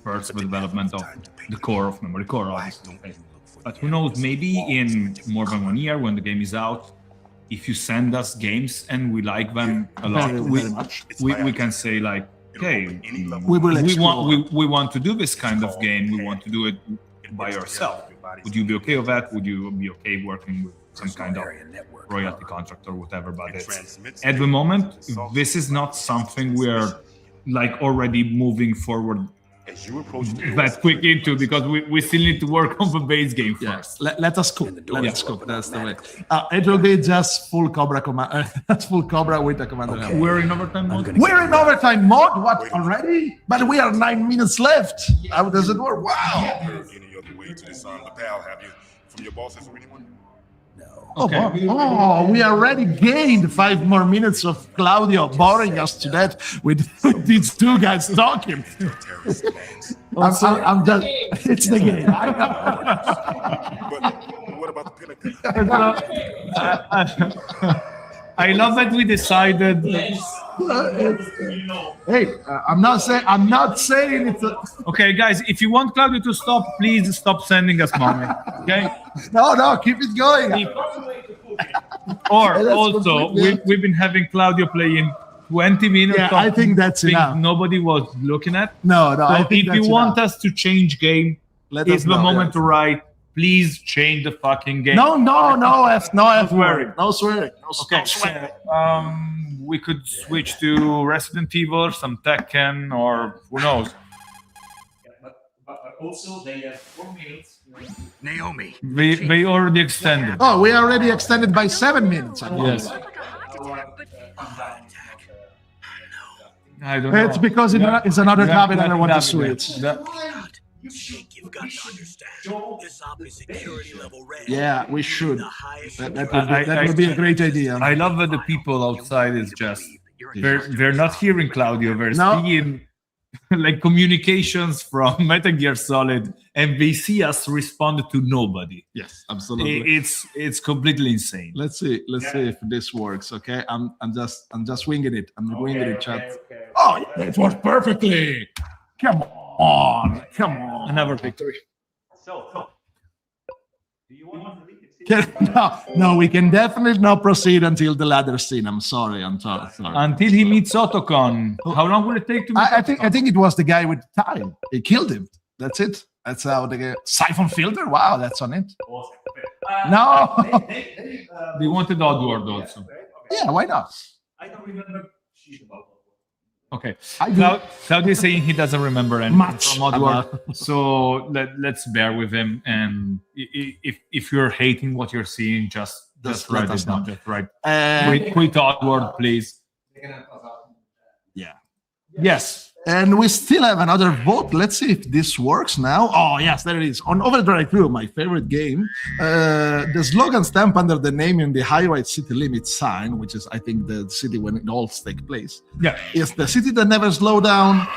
first the development of the core of MemoryCore, obviously. But who knows? Maybe in more than 1 year, when the game is out, if you send us games and we like them a lot, we can say like, okay, we want to do this kind of game. We want to do it by yourself. Would you be okay with that? Would you be okay working with some kind of royalty contract or whatever? But at the moment, this is not something we're like already moving forward that quick into, because we still need to work on the base game first. Let us cook. Let us cook. That's the way. It will be just full Cobra command. Full Cobra with a commander. We're in overtime mode. We're in overtime mode. What already? But we are 9 minutes left. How does it work? Wow. Heard any other way to disarm the PAL, have you? From your bosses or anyone? Okay. We already gained 5 more minutes of Claudio boring us to death with these two guys talking. I'm just, it's the game. But what about the pinnacle? I love that we decided. Hey, I'm not saying it's a... Okay, guys, if you want Claudio to stop, please stop sending us money. Okay. No, keep it going. Or also, we've been having Claudio playing 20 minutes. Yeah, I think that's enough. Nobody was looking at. No. So I think if you want us to change game, it's the moment to write. Please change the fucking game. No F word. No swearing. Okay. We could switch to Resident Evil, some Tekken, or who knows. But also, they have 4 minutes. Naomi. They already extended. Oh, we already extended by 7 minutes. Yes. Like a heart attack, but I don't know. It's because it's another topic that I want to switch. You think you've got to understand. This op is security level red. Yeah, we should. The highest That would be a great idea. I love that the people outside is just they're not hearing Claudio. They're seeing like communications from Metal Gear Solid, and they see us respond to nobody. Yes, absolutely. It's completely insane. Let's see if this works. Okay, I'm just winging it. I'm winging it, chat. Oh, it worked perfectly. Come on. Another victory. So, do you want to leave it? No, we can definitely not proceed until the ladder scene. I'm sorry. Until he meets Otacon. How long will it take to meet I think it was the guy with time. He killed him. That's it. That's how the siphon filter. Wow, that's on it. No. They wanted Oddworld also. Yeah, why not? I don't remember shit about it. Okay. I do. Claudio is saying he doesn't remember anything Much from Oddworld. So let's bear with him. And if you're hating what you're seeing, just write it down. Just write. Quit Oddworld, please. Yeah. Yes. And we still have another vote. Let's see if this works now. Oh, yes, there it is. On Overdrive 2, my favorite game, the slogan stamp under the name in the high-rise city limit sign, which is, I think, the city when it all takes place, is the city that never slow down.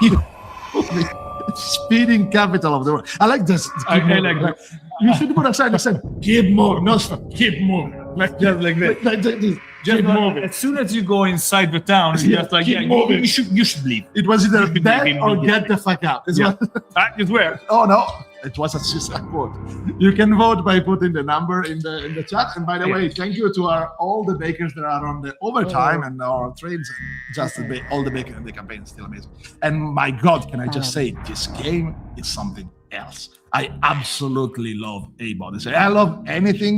Speeding capital of the world. I like this. I like that. You should put a sign that said, keep moving, no stop, keep moving. Just like that. Just Keep like, moving. as soon as you go inside the town, it's Yeah, just like, keep yeah, moving. you should leave. It was either Keep that moving or immediately. get the fuck out. It's Yeah. what- I swear. Oh no, it was a suicide quote. You can vote by putting the number in the chat. And by the way, thank you to all the bakers that are on the overtime and our trades. Just all the bakers in the campaign is still amazing. And my God, can I just say, this game is something else. I absolutely love Abe Odyssey. I love anything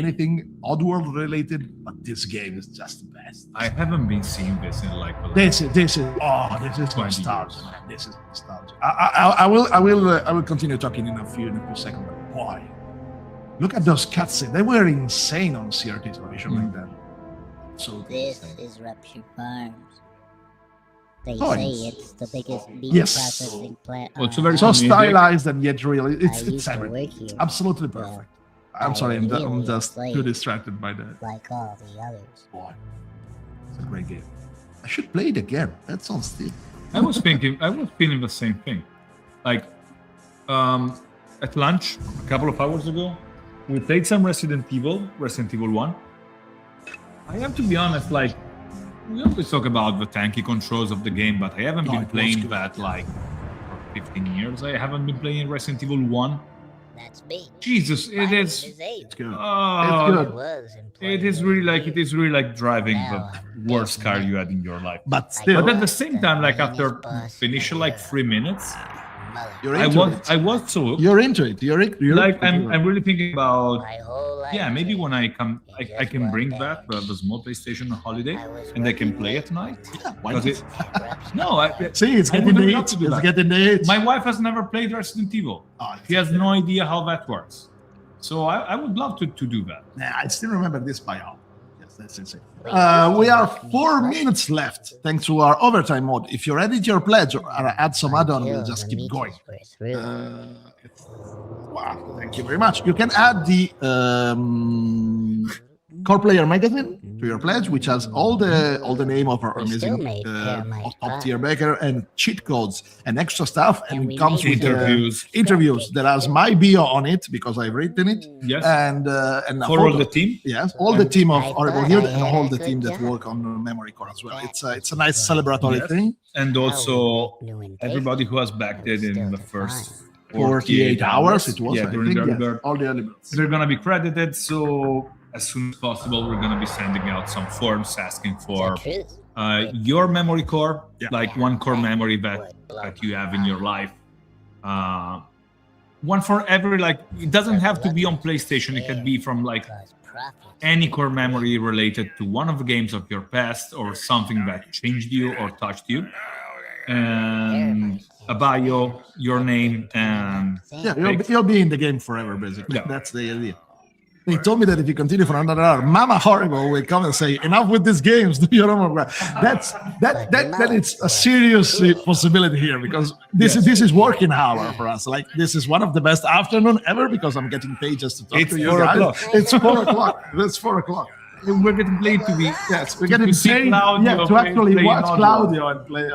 anything Oddworld related, but this game is just the best. I haven't been seeing this in like the This is 20 nostalgia, years. man. This is nostalgia. I will continue talking in a few seconds. But boy, look at those cutscenes. They were insane on CRT television like that. So This is Rupture Farms. They Oh, say it's- it's the biggest meat Yes. processing plant. Well, it's on a very so Earth. stylized and yet really, I it's used to everything. work here, Absolutely perfect. I'm sorry, I'm really just played too distracted by that. like all the others. Boy, it's a great game. I should play it again. That sounds still. I was feeling the same thing. Like, at lunch a couple of hours ago, we played some Resident Evil 1. I have to be honest, like, we always talk about the tanky controls of the game, but I haven't No, been it was playing good. that like for 15 years. I haven't been playing Resident Evil 1. That's me. Jesus, it Mine is. is eight. It's good. Oh, It's good. I was in it is really like driving the worst car you had in your life. But still, But at the same time, like after finishing like 3 minutes, you're I into was it. I was so hooked. You're into it. You're Like I'm really thinking about My whole life. yeah, maybe when I come I just can bring one back day. the small PlayStation on holiday I was and I can working play late at night. Yeah, why Because not? no, See, it's I getting would the love itch. to do It's that. getting the itch. My wife has never played Resident Evil. Oh, She has no idea how that works. So I would love to do that. Nah, I still remember this by heart. Yes, that's insane. We are 4 minutes left thanks to our overtime mode. If you edit your pledge or add some add-on, we'll just keep going. Wow, thank you very much. You can add the Core Player Magazine to your pledge, which has all the name of our We still amazing made Paramount top tier baker and cheat codes and extra stuff, and And it we comes made with Interviews. that has my bio on it because I've written it, Yes. and a For all photo. the team. Yes, all the team of I Horrible thought Guild I and had all a the good team that job. work on MemoryCore as well. It's a nice celebratory Yes. thing. And also New and everybody who has backed it in the first 48 hours it was. Yeah, I during think, the early yes. bird. All the early birds. They're gonna be credited. So as soon as possible, we're gonna be sending out some forms asking for your memory core, Yeah. like one core memory that you have in your life. One for every, like, it doesn't have to be on PlayStation. It can be from like any core memory related to one of the games of your past or something that changed you or touched you. And a bio, your name, and Yeah, you'll be in the game forever, basically. Yeah. That's the idea. They told me that if you continue for another hour, Mama Horrible will come and say, "Enough with these games. Do your homework." That it's a serious possibility here because this is working hour for us. Like this is one of the best afternoon ever because I'm getting paid just to talk It's to you 4 guys. o'clock. It's 4 o'clock. It's 4 o'clock. and we're getting played to be. Yes, we're to getting see paid. Claudio Yeah, to play- actually playing watch Oddworld. Claudio and play.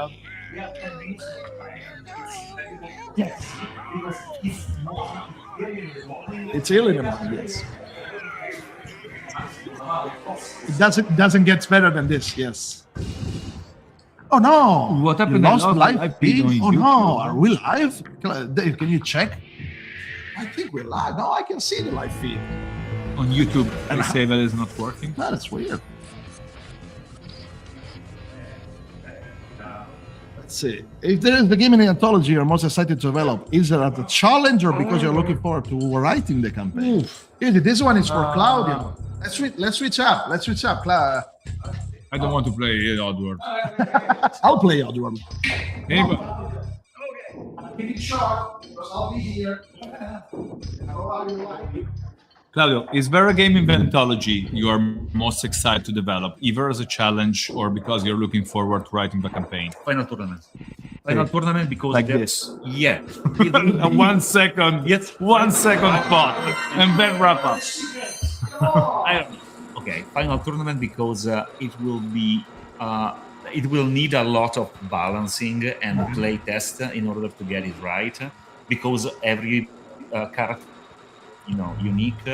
Yes. It's ill in the morning, yes. It doesn't get better than this, yes. Oh no! What happened? You I lost lost live live feed? feed on Oh no! YouTube. Are we live? Dave, can you check? I think we're live. No, I can see the live feed. On YouTube, they say that it's not working. No, that's weird. Let's see. If there is the gaming anthology you're most excited to develop, is it as a challenge or because you're looking forward to writing the campaign? Easy. This one is for Claudio. Let's switch up. I don't want to play Oddworld. I'll play Oddworld. Anyway, Keep it short because I'll be here. Claudio, is there a game in the anthology you are most excited to develop, either as a challenge or because you're looking forward to writing the campaign? Final tournament. Final tournament because Like that's- this. Yeah. A 1 second, Yes. 1 second thought, and then wrap up. Okay, final tournament because it will be it will need a lot of balancing and play test in order to get it right because every character unique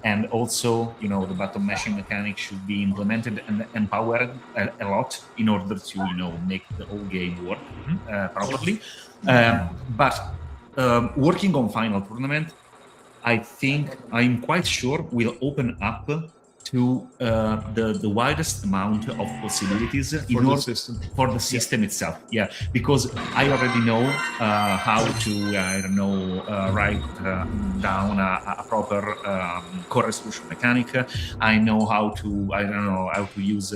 and also, you know, the button mashing mechanic should be implemented and empowered a lot in order to, you know, make the whole game work properly. But working on Final Tournament, I think I'm quite sure will open up to the widest amount of possibilities for the system itself. Yeah, because I already know how to write down a proper core resolution mechanic. I know how to use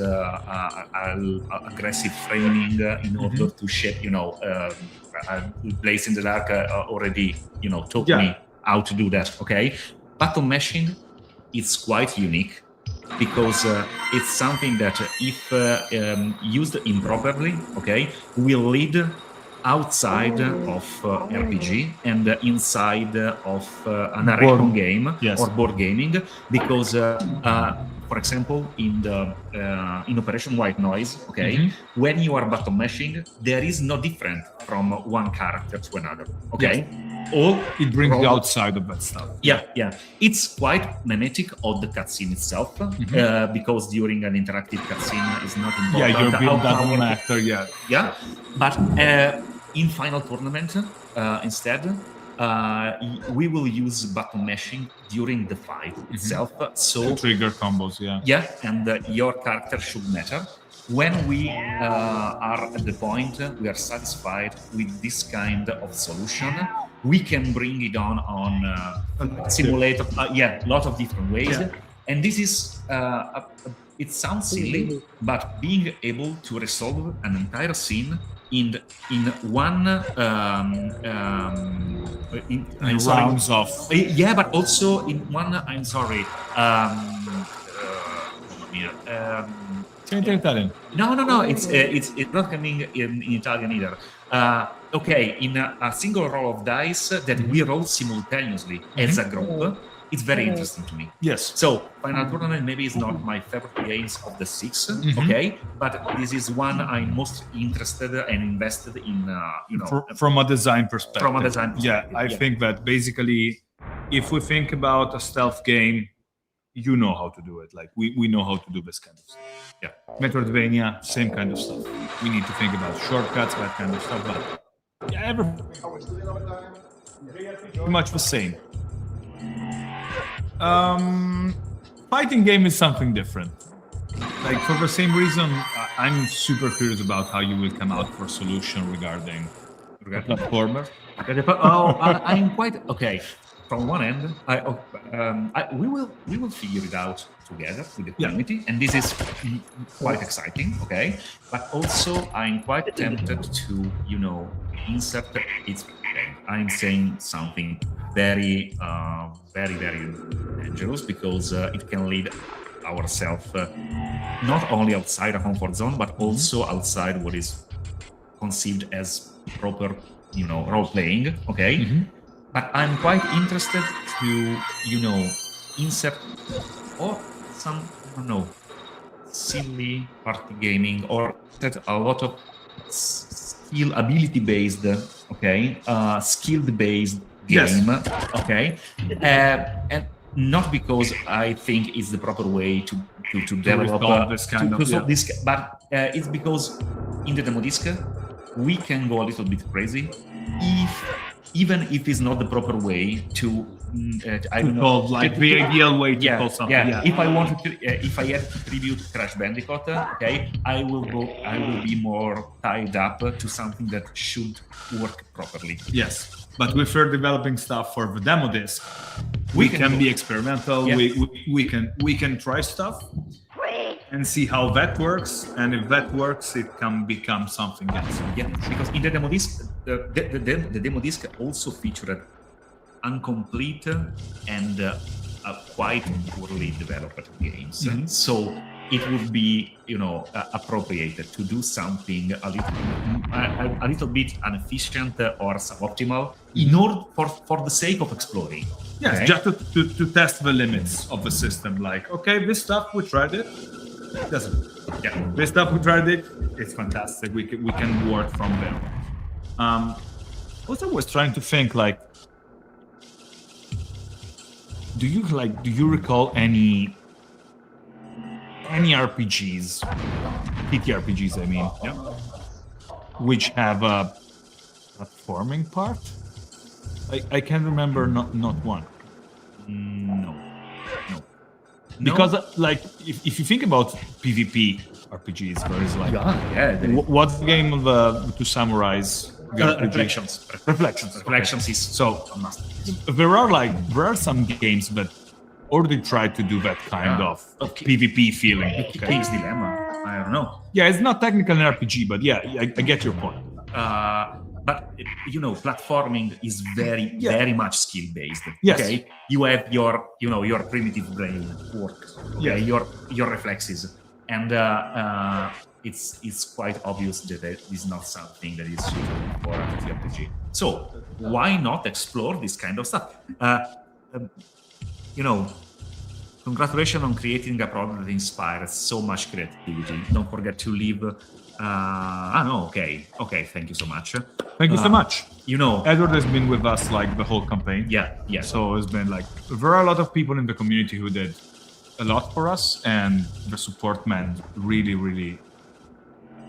aggressive framing in order to shape, you know, Blaze in the Dark already, you know, taught me how to do that. Okay, button mashing, it's quite unique because it's something that if used improperly, okay, will lead outside of RPG and inside of a narration game or board gaming, because for example, in Operation White Noise, okay, when you are button mashing, there is no different from one character to another, okay. Or it brings you outside of that stuff. Yeah. It's quite mimetic of the cutscene itself, because during an interactive cutscene is not important. Yeah, you're being that one actor, Yeah, but in Final Tournament, instead, we will use button mashing during the fight itself. So trigger combos, yeah, and your character should matter. When we are at the point we are satisfied with this kind of solution, we can bring it on simulator. A lot of different ways, and this is it sounds silly, but being able to resolve an entire scene in one rounds of but also in one Italian. No. It's not coming in Italian either. Okay, in a single roll of dice that we roll simultaneously as a group, it's very interesting to me. Yes. So Final Tournament maybe is not my favorite games of the 6, okay, but this is one I'm most interested and invested in. From a design perspective. From a design perspective. I think that basically, if we think about a stealth game, you know how to do it. Like we know how to do this kind of stuff. Yeah. Metroidvania, same kind of stuff. We need to think about shortcuts, that kind of stuff. But pretty much the same. Fighting game is something different. Like for the same reason, I'm super curious about how you will come out for a solution regarding platformer. I'm quite okay. From one end, we will figure it out together with the community, and this is quite exciting. Okay, but also I'm quite tempted to insert it. I'm saying something very dangerous because it can lead ourselves not only outside a comfort zone, but also outside what is conceived as proper, role playing. Okay. But I'm quite interested to, insert or some, silly party gaming or a lot of skill ability based, skilled based game, and not because I think it's the proper way to develop this kind of this, but it's because in the demo disc we can go a little bit crazy even if it's not the proper way to the ideal way to call something. If I wanted to, if I had to tribute Crash Bandicoot, I will be more tied up to something that should work properly. Yes, but if we're developing stuff for the demo disc, we can be experimental. Yeah. We can try stuff and see how that works, and if that works, it can become something else. Yeah, because in the demo disc, the demo disc also featured incomplete and quite poorly developed games. So it would be, appropriate to do something a little bit inefficient or suboptimal in order for the sake of exploring. Yes, just to test the limits of the system. Like, okay, this stuff we tried it. This stuff we tried it. It's fantastic. We can work from there. Also, was trying to think like do you recall any RPGs, TTRPGs, I mean, which have a platforming part? I can remember not one. No. Because if you think about PvP RPGs, where it's like, what's the game of to summarize the RPG? Reflections is so a must. There are some games that already tried to do that kind of PvP feeling. King's Dilemma. I don't know. Yeah, it's not technically an RPG, but yeah, I get your point. But platforming is very much skill based. Yes. Okay, you have your primitive brain works. Okay, your reflexes, and it's quite obvious that it is not something that is suitable for a TTRPG. So why not explore this kind of stuff? Congratulations on creating a product that inspires so much creativity. Don't forget to leave. Okay. Thank you so much. Thank you so much. Edward has been with us the whole campaign. Yeah. So it's been there are a lot of people in the community who did a lot for us, and the support meant really, really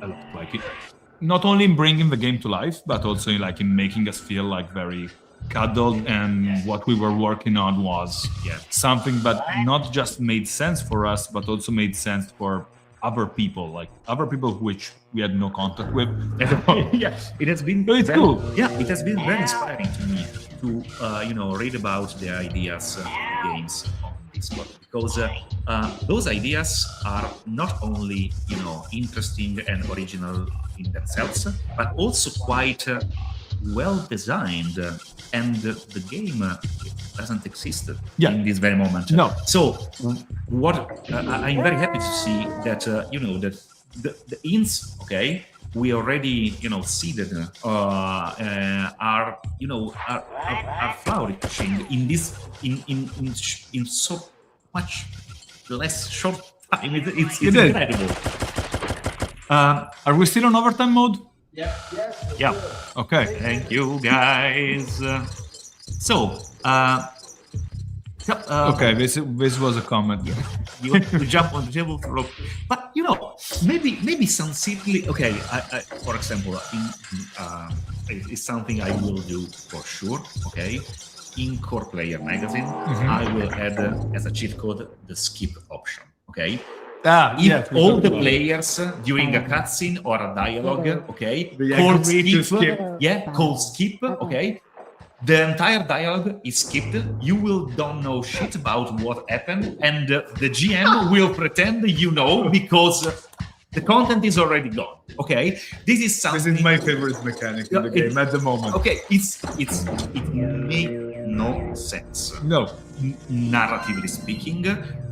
a lot. Not only in bringing the game to life, but also in making us feel very cuddled, and what we were working on was something that not just made sense for us, but also made sense for other people which we had no contact with. It has been cool. Yeah, it has been very inspiring to me to read about the ideas of the games on Discord, because those ideas are not only interesting and original in themselves, but also quite well designed, and the game doesn't exist in this very moment. No. So what I'm very happy to see that that the ints, we already seeded are flourishing in this in so much less short time. It's incredible. Are we still on overtime mode? Yeah. Okay. Thank you, guys. Okay, this was a comment. You want to jump on the table for, but maybe some simply. Okay, I for example, it's something I will do for sure. Okay, in Core Player Magazine, I will add as a cheat code the skip option. Okay. If all the players during a cutscene or a dialogue, call skip, the entire dialogue is skipped. You will don't know shit about what happened, and the GM will pretend because the content is already gone. Okay, this is something. This is my favorite mechanic in the game at the moment. Okay, it makes no sense. No, narratively speaking,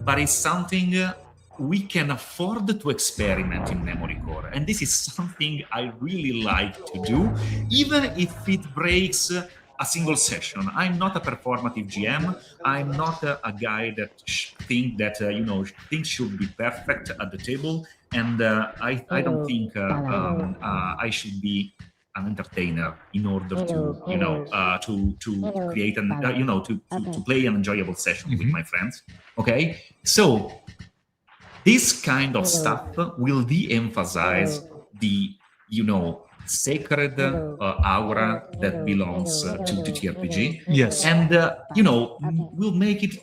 but it's something we can afford to experiment in MemoryCore, and this is something I really like to do, even if it breaks a single session. I'm not a performative GM. I'm not a guy that think that things should be perfect at the table, and I don't think I should be an entertainer in order to to create an to play an enjoyable session with my friends. Okay, so this kind of stuff will de-emphasize the sacred aura that belongs to TTRPG. Yes, and we'll make it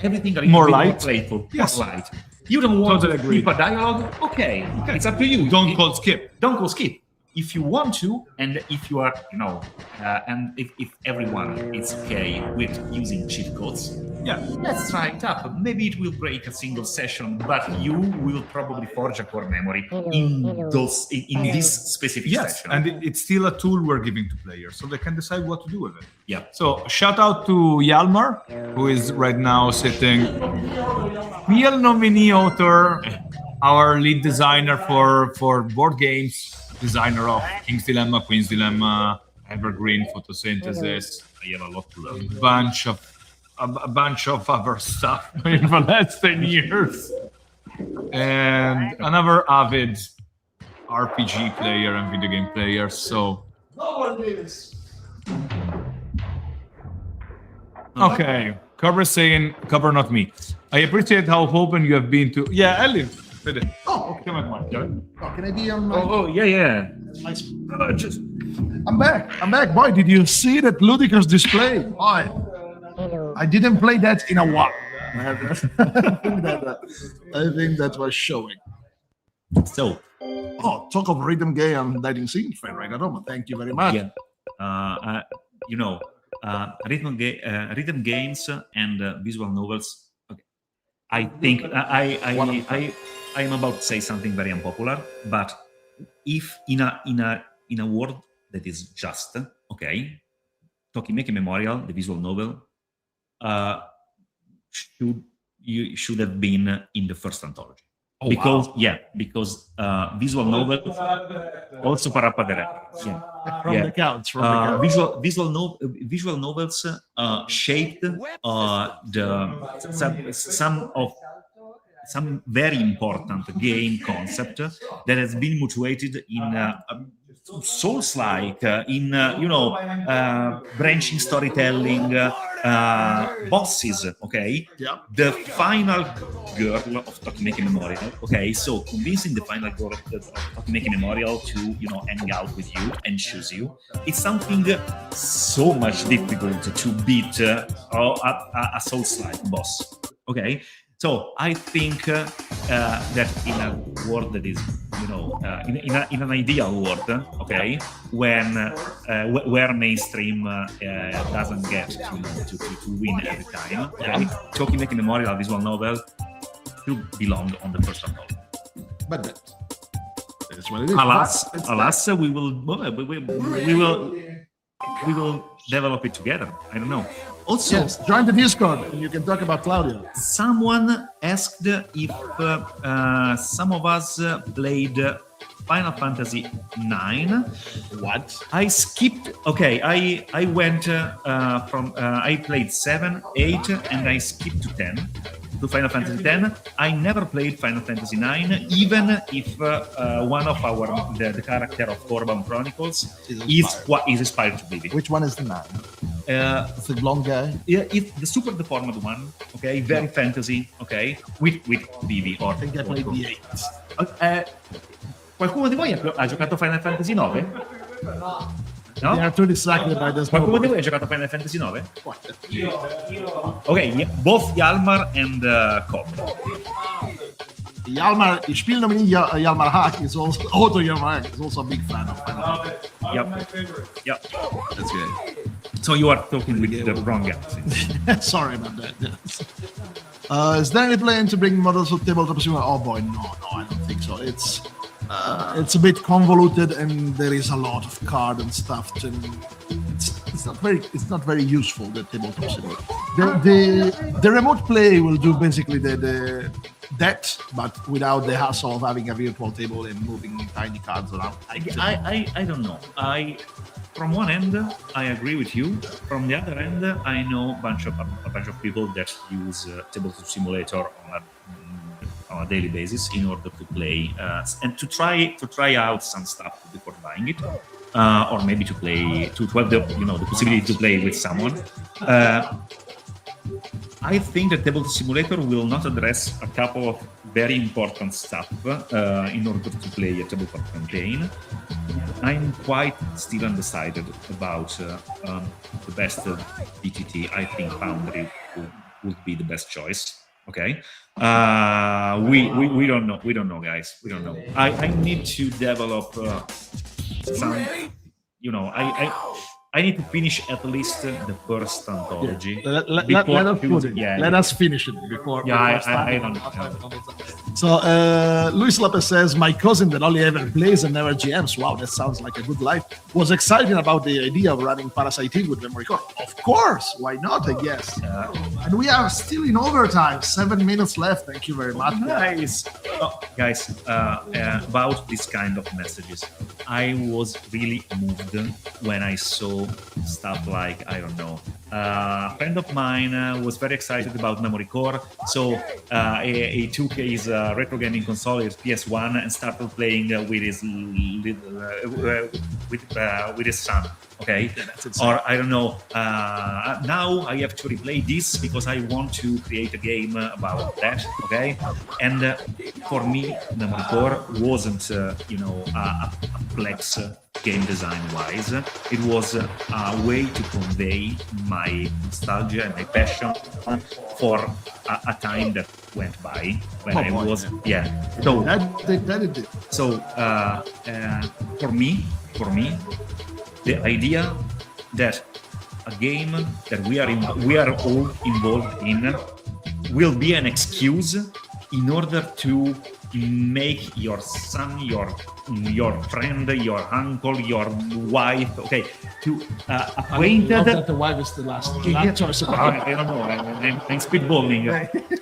everything a little more bit light, more playful, yes. more light. You don't want Totally to agree. keep a dialogue? Okay, it's up to you. Don't call skip. Don't call skip. If you want to, and if you are, and if everyone is okay with using cheat codes, let's try it up. Maybe it will break a single session, but you will probably forge a core memory in this specific session. And it's still a tool we're giving to players, so they can decide what to do with it. Yeah. So shout out to Yalmar, who is right now sitting. Real nominee author, our lead designer for board games. Designer of King's Dilemma, Queen's Dilemma, Evergreen, Photosynthesis. I have a lot to learn. A bunch of other stuff in the last 10 years. And another avid RPG player and video game player. So okay. Cover saying, cover not me. I appreciate how open you have been to. Yeah, Ellen. Oh, okay. Come on, Mark. Oh, can I be on my... Oh, yeah. Just... I'm back. Boy, did you see that ludicrous display? Boy, I didn't play that in a while. I think that was showing. So, talk of rhythm game and lighting scene, Frederick Aroma. Thank you very much. yeah. Rhythm games and visual novels. Okay. I think I am about to say something very unpopular, but if in a world that is just okay, Tokimeki Memorial, the visual novel, should have been in the first anthology. Because visual novel also para padere. From the couch. Visual novels shaped some very important game concept that has been motivated in Souls-like, in branching storytelling, bosses. Okay, the final girl of Tokimeki Memorial. Okay, so convincing the final girl of Tokimeki Memorial to hang out with you and choose you. It's something so much difficult to beat a Souls-like boss. Okay. So I think that in a world that is, in an ideal world, okay, where mainstream doesn't get to win every time, okay, Tokimeki Memorial visual novel should belong on the first anthology. But that's what it is. Alas, we will develop it together. I don't know. Also, join the Discord and you can talk about Claudio. Someone asked if some of us played Final Fantasy 9. What? I skipped. Okay, I went from I played 7, 8, and I skipped to 10. To Final Fantasy 10. I never played Final Fantasy 9, even if one of the character of Corban Chronicles is inspired to Vivi. Which one is the 9? It's the blonde guy? Yeah, it's the super deformed one, okay, very fantasy, okay, with Vivi. I think I played the 8. Qualcuno di voi ha giocato Final Fantasy 9? No? They are too distracted by this. Qualcuno di voi ha giocato Final Fantasy 9? Okay, both Yalmar and Cobb. Yalmar, ich spiele noch nicht Yalmar Hack, is also Otto Yalmar Hack is also a big fan of Final Fantasy. Yep. That's good. So you are talking with the wrong guy. Sorry about that. Yes. Is there any plan to bring models of tabletop simulator? Oh boy, no, I don't think so. It's a bit convoluted and there is a lot of card and stuff, and it's not very useful, the tabletop simulator. The remote play will do basically that, but without the hassle of having a virtual table and moving tiny cards around. I don't know. From one end, I agree with you. From the other end, I know a bunch of people that use tabletop simulator on a daily basis in order to play and to try out some stuff before buying it, or maybe to have the possibility to play with someone. I think that Tabletop Simulator will not address a couple of very important stuff in order to play a tabletop campaign. I'm quite still undecided about the best BTT. I think Foundry would be the best choice. Okay, we don't know. We don't know, guys. We don't know. I need to develop some. I need to finish at least the first anthology. Let us finish it before. I don't know. So Luis Lopez says, my cousin that only ever plays and never GMs. Wow, that sounds like a good life. Was excited about the idea of running Parasite with MemoryCore. Of course, why not? I guess. And we are still in overtime. 7 minutes left. Thank you very much. Nice, guys. About this kind of messages, I was really moved when I saw also stuff like, I don't know, a friend of mine was very excited about MemoryCore, so he took his retro gaming console, his PS1, and started playing with his with his son. Okay, or I don't know. Now I have to replay this because I want to create a game about that. Okay, and for me, MemoryCore wasn't a flex game design wise. It was a way to convey my nostalgia and my passion for a time that went by when I was So So for me, the idea that a game that we are all involved in will be an excuse in order to make your son, your friend, your uncle, your wife, okay, to acquainted. That the wife is the last choice. I don't know. I'm spitballing.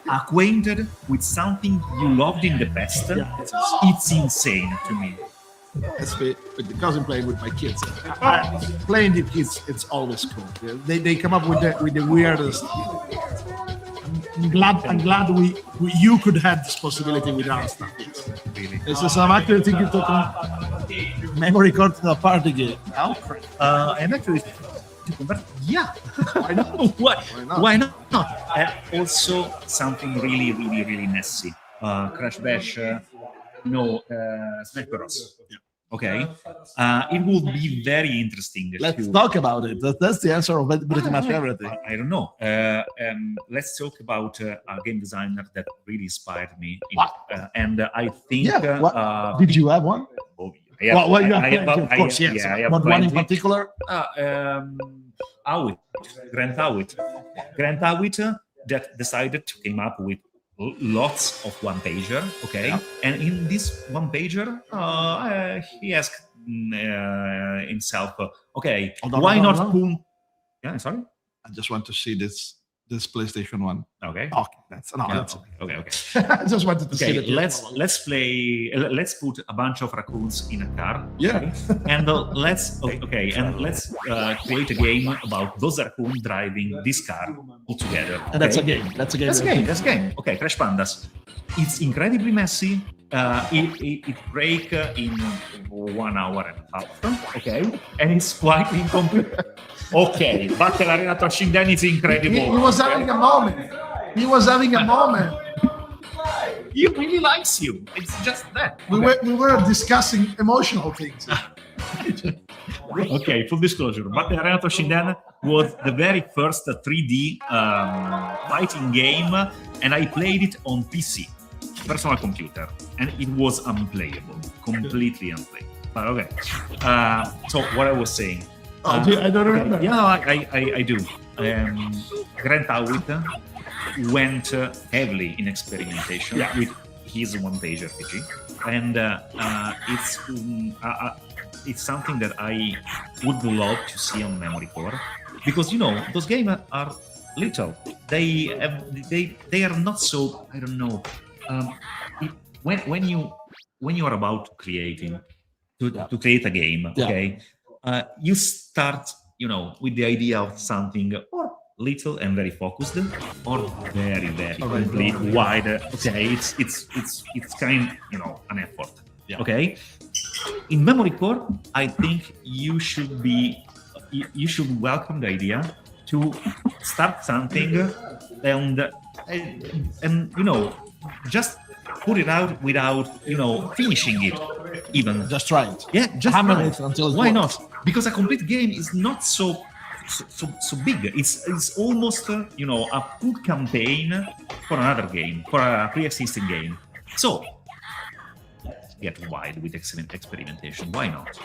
Acquainted with something you loved in the past. It's insane to me. With the cousin playing with my kids. Playing with kids, it's always cool. They come up with the weirdest. I'm glad you could have this possibility with our stuff. Yes. Really. I'm actually thinking to MemoryCore to a party game. I'm actually to convert. Yeah, why not? Why not? Also, something really messy. Crash Bash. Smash Bros. Yeah. Okay, it will be very interesting. Let's talk about it. That's the answer of pretty much everything. I don't know. Let's talk about a game designer that really inspired me. And I think. Did you have one? Of course, yes. But one in particular? Grant Howitt, that decided to come up with lots of one-pager, okay? Yeah. And in this one-pager, he asked himself, okay, why not put... Yeah, sorry? I just want to see this PlayStation 1. Okay. That's okay. I just wanted to see it. Let's put a bunch of raccoons in a car. Yeah. Okay? And let's create a game about those raccoons driving this car all together. And that's a game. That's a game. Okay, Crash Pandas. It's incredibly messy. It breaks in 1 hour and a half. Okay, and it's quite incomplete. Okay, Battle Arena Toshinden is incredible. He was having a moment. He really likes you. It's just that. We were discussing emotional things. Okay, full disclosure. Battle Arena Toshinden was the very first 3D fighting game, and I played it on PC, personal computer, and it was unplayable, completely unplayable. But okay. So what I was saying. I don't remember. Yeah, I do. Grant Howitt went heavily in experimentation with his one-page RPG, and it's something that I would love to see on MemoryCore, because those games are little. They are not so. I don't know. When you are about to create a game, okay. You start, with the idea of something or little and very focused, or very complete, wide. Okay, it's kind, an effort. Yeah. Okay. In MemoryCore, I think you should welcome the idea to start something and just put it out without finishing it. Even just try it. Yeah, just hammer it until why not? Because a complete game is not so big. It's almost a full campaign for another game, for a pre-existing game. So let's get wild with experimentation. Why not?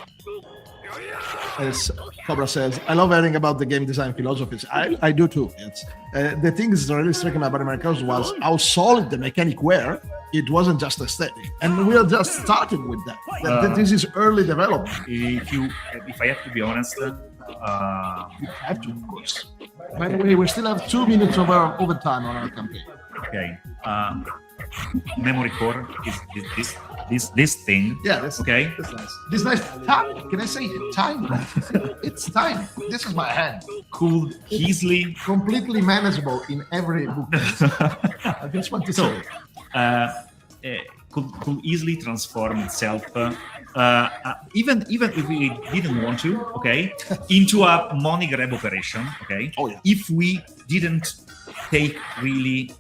As Cobra says, I love hearing about the game design philosophies. I do too. It's the things that really struck me about MemoryCore was how solid the mechanic were. It wasn't just aesthetic, and we are just starting with that. This is early development. If I have to be honest, you have to, of course. By the way, we still have 2 minutes of our overtime on our campaign. Okay. MemoryCore is this thing. Yeah, that's okay. That's nice. This nice time. Can I say time? It's time. This is my hand. Could easily Completely manageable in every book. I just want to say. Could easily transform itself, even if we didn't want to, okay, into a money grab operation, okay. Oh, yeah. If we didn't take really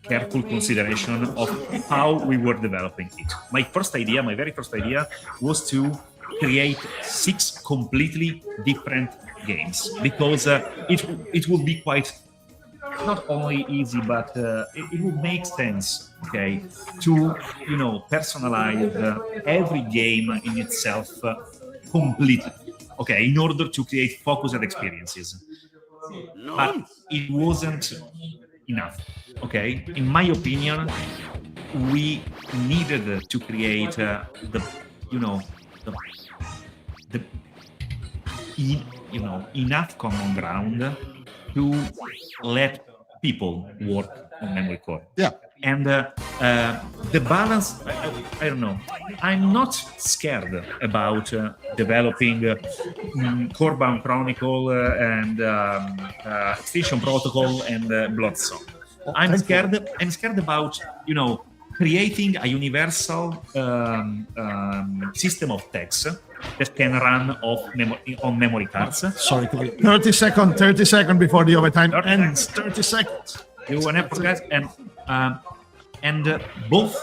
careful consideration of how we were developing it. My very first idea was to create 6 completely different games, because it would be quite not only easy, but it would make sense, okay, to personalize every game in itself completely, okay, in order to create focused experiences. But it wasn't enough, okay. In my opinion, we needed to create enough common ground to let people work on MemoryCore. Yeah. And the balance, I don't know. I'm not scared about developing Corebound Chronicle and Extinction Protocol and Bloodsong. I'm scared about creating a universal system of text that can run on memory cards. Sorry, 30 seconds before the overtime ends. 30 seconds. You will never forget. And both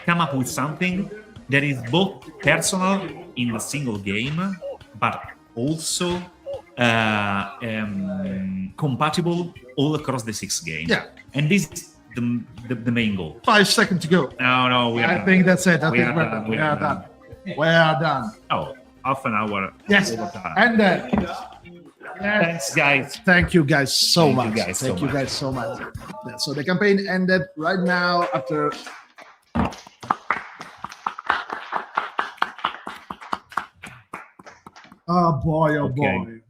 come up with something that is both personal in the single game, but also compatible all across the 6 games. Yeah. And this is the main goal. 5 seconds to go. No, we are I done. think that's it. We are done. We are done. We are done. Oh, half an hour. Yes. overtime. And Thanks, guys. thank you guys so Thank much. you guys Thank so you guys so much. So the campaign ended right now after. Oh boy, oh Okay. boy.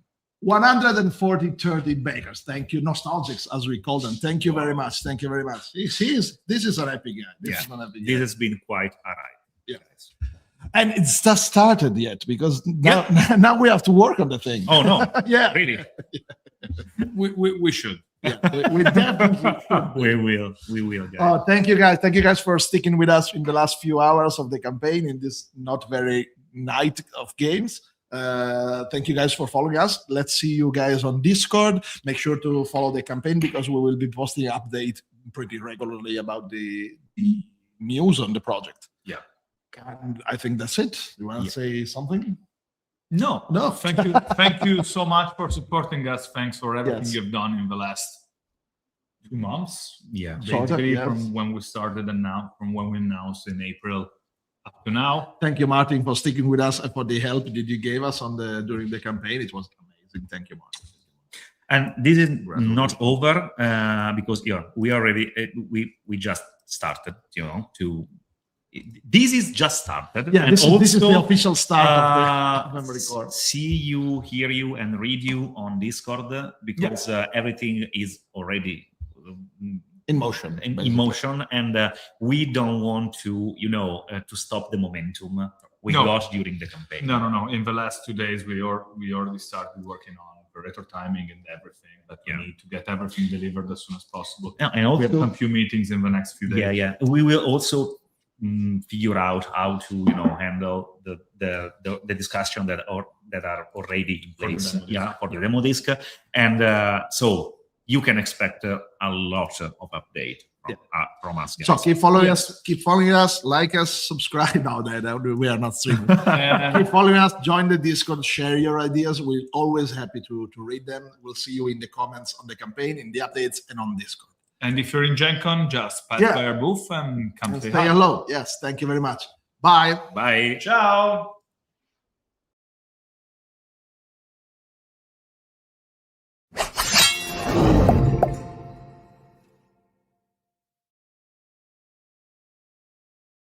140 bakers. Thank you. Nostalgics, as we call them. Thank you very much. Thank you very much. This is an epic guy. This is an epic guy. This has been quite a ride. Yeah. And it's just started yet, because now we have to work on the thing. Oh no! Yeah. Really? We should. Yeah, we definitely should. We will, guys. Oh, thank you guys. Thank you guys for sticking with us in the last few hours of the campaign in this not very night of games. Thank you guys for following us. Let's see you guys on Discord. Make sure to follow the campaign, because we will be posting an update pretty regularly about the news on the project. Yeah. And I think that's it. You want to say something? No. No. Thank you so much for supporting us. Thanks for everything Yes. you've done in the last 2 months. Yeah. Basically, Yes. from when we started and now, from when we announced in April up to now. Thank you, Martin, for sticking with us and for the help that you gave us during the campaign. It was amazing. Thank you, Martin. And this is not over, because we already we just started. This is just started. Yeah, and this is the also, official start of the MemoryCore. See you, hear you, and read you on Discord, because everything is already In motion. in motion, and we don't want to to stop the momentum we got during the campaign. No. In the last 2 days, we already started working on operator timing and everything. But we need to get everything delivered as soon as possible. Yeah, and We have also a few meetings in the next few days. yeah, we will also figure out how to handle the discussion that are already in place for the demo disk, and so you can expect a lot of update from us, guys. So keep following us, like us, subscribe. Now that we are not streaming. Keep following us, join the Discord, share your ideas. We're always happy to read them. We'll see you in the comments on the campaign, in the updates, and on Discord. And if you're in Gen Con, just pass by our booth and come And say stay hi. hello. Yes, thank you very much. Bye. Bye. Ciao.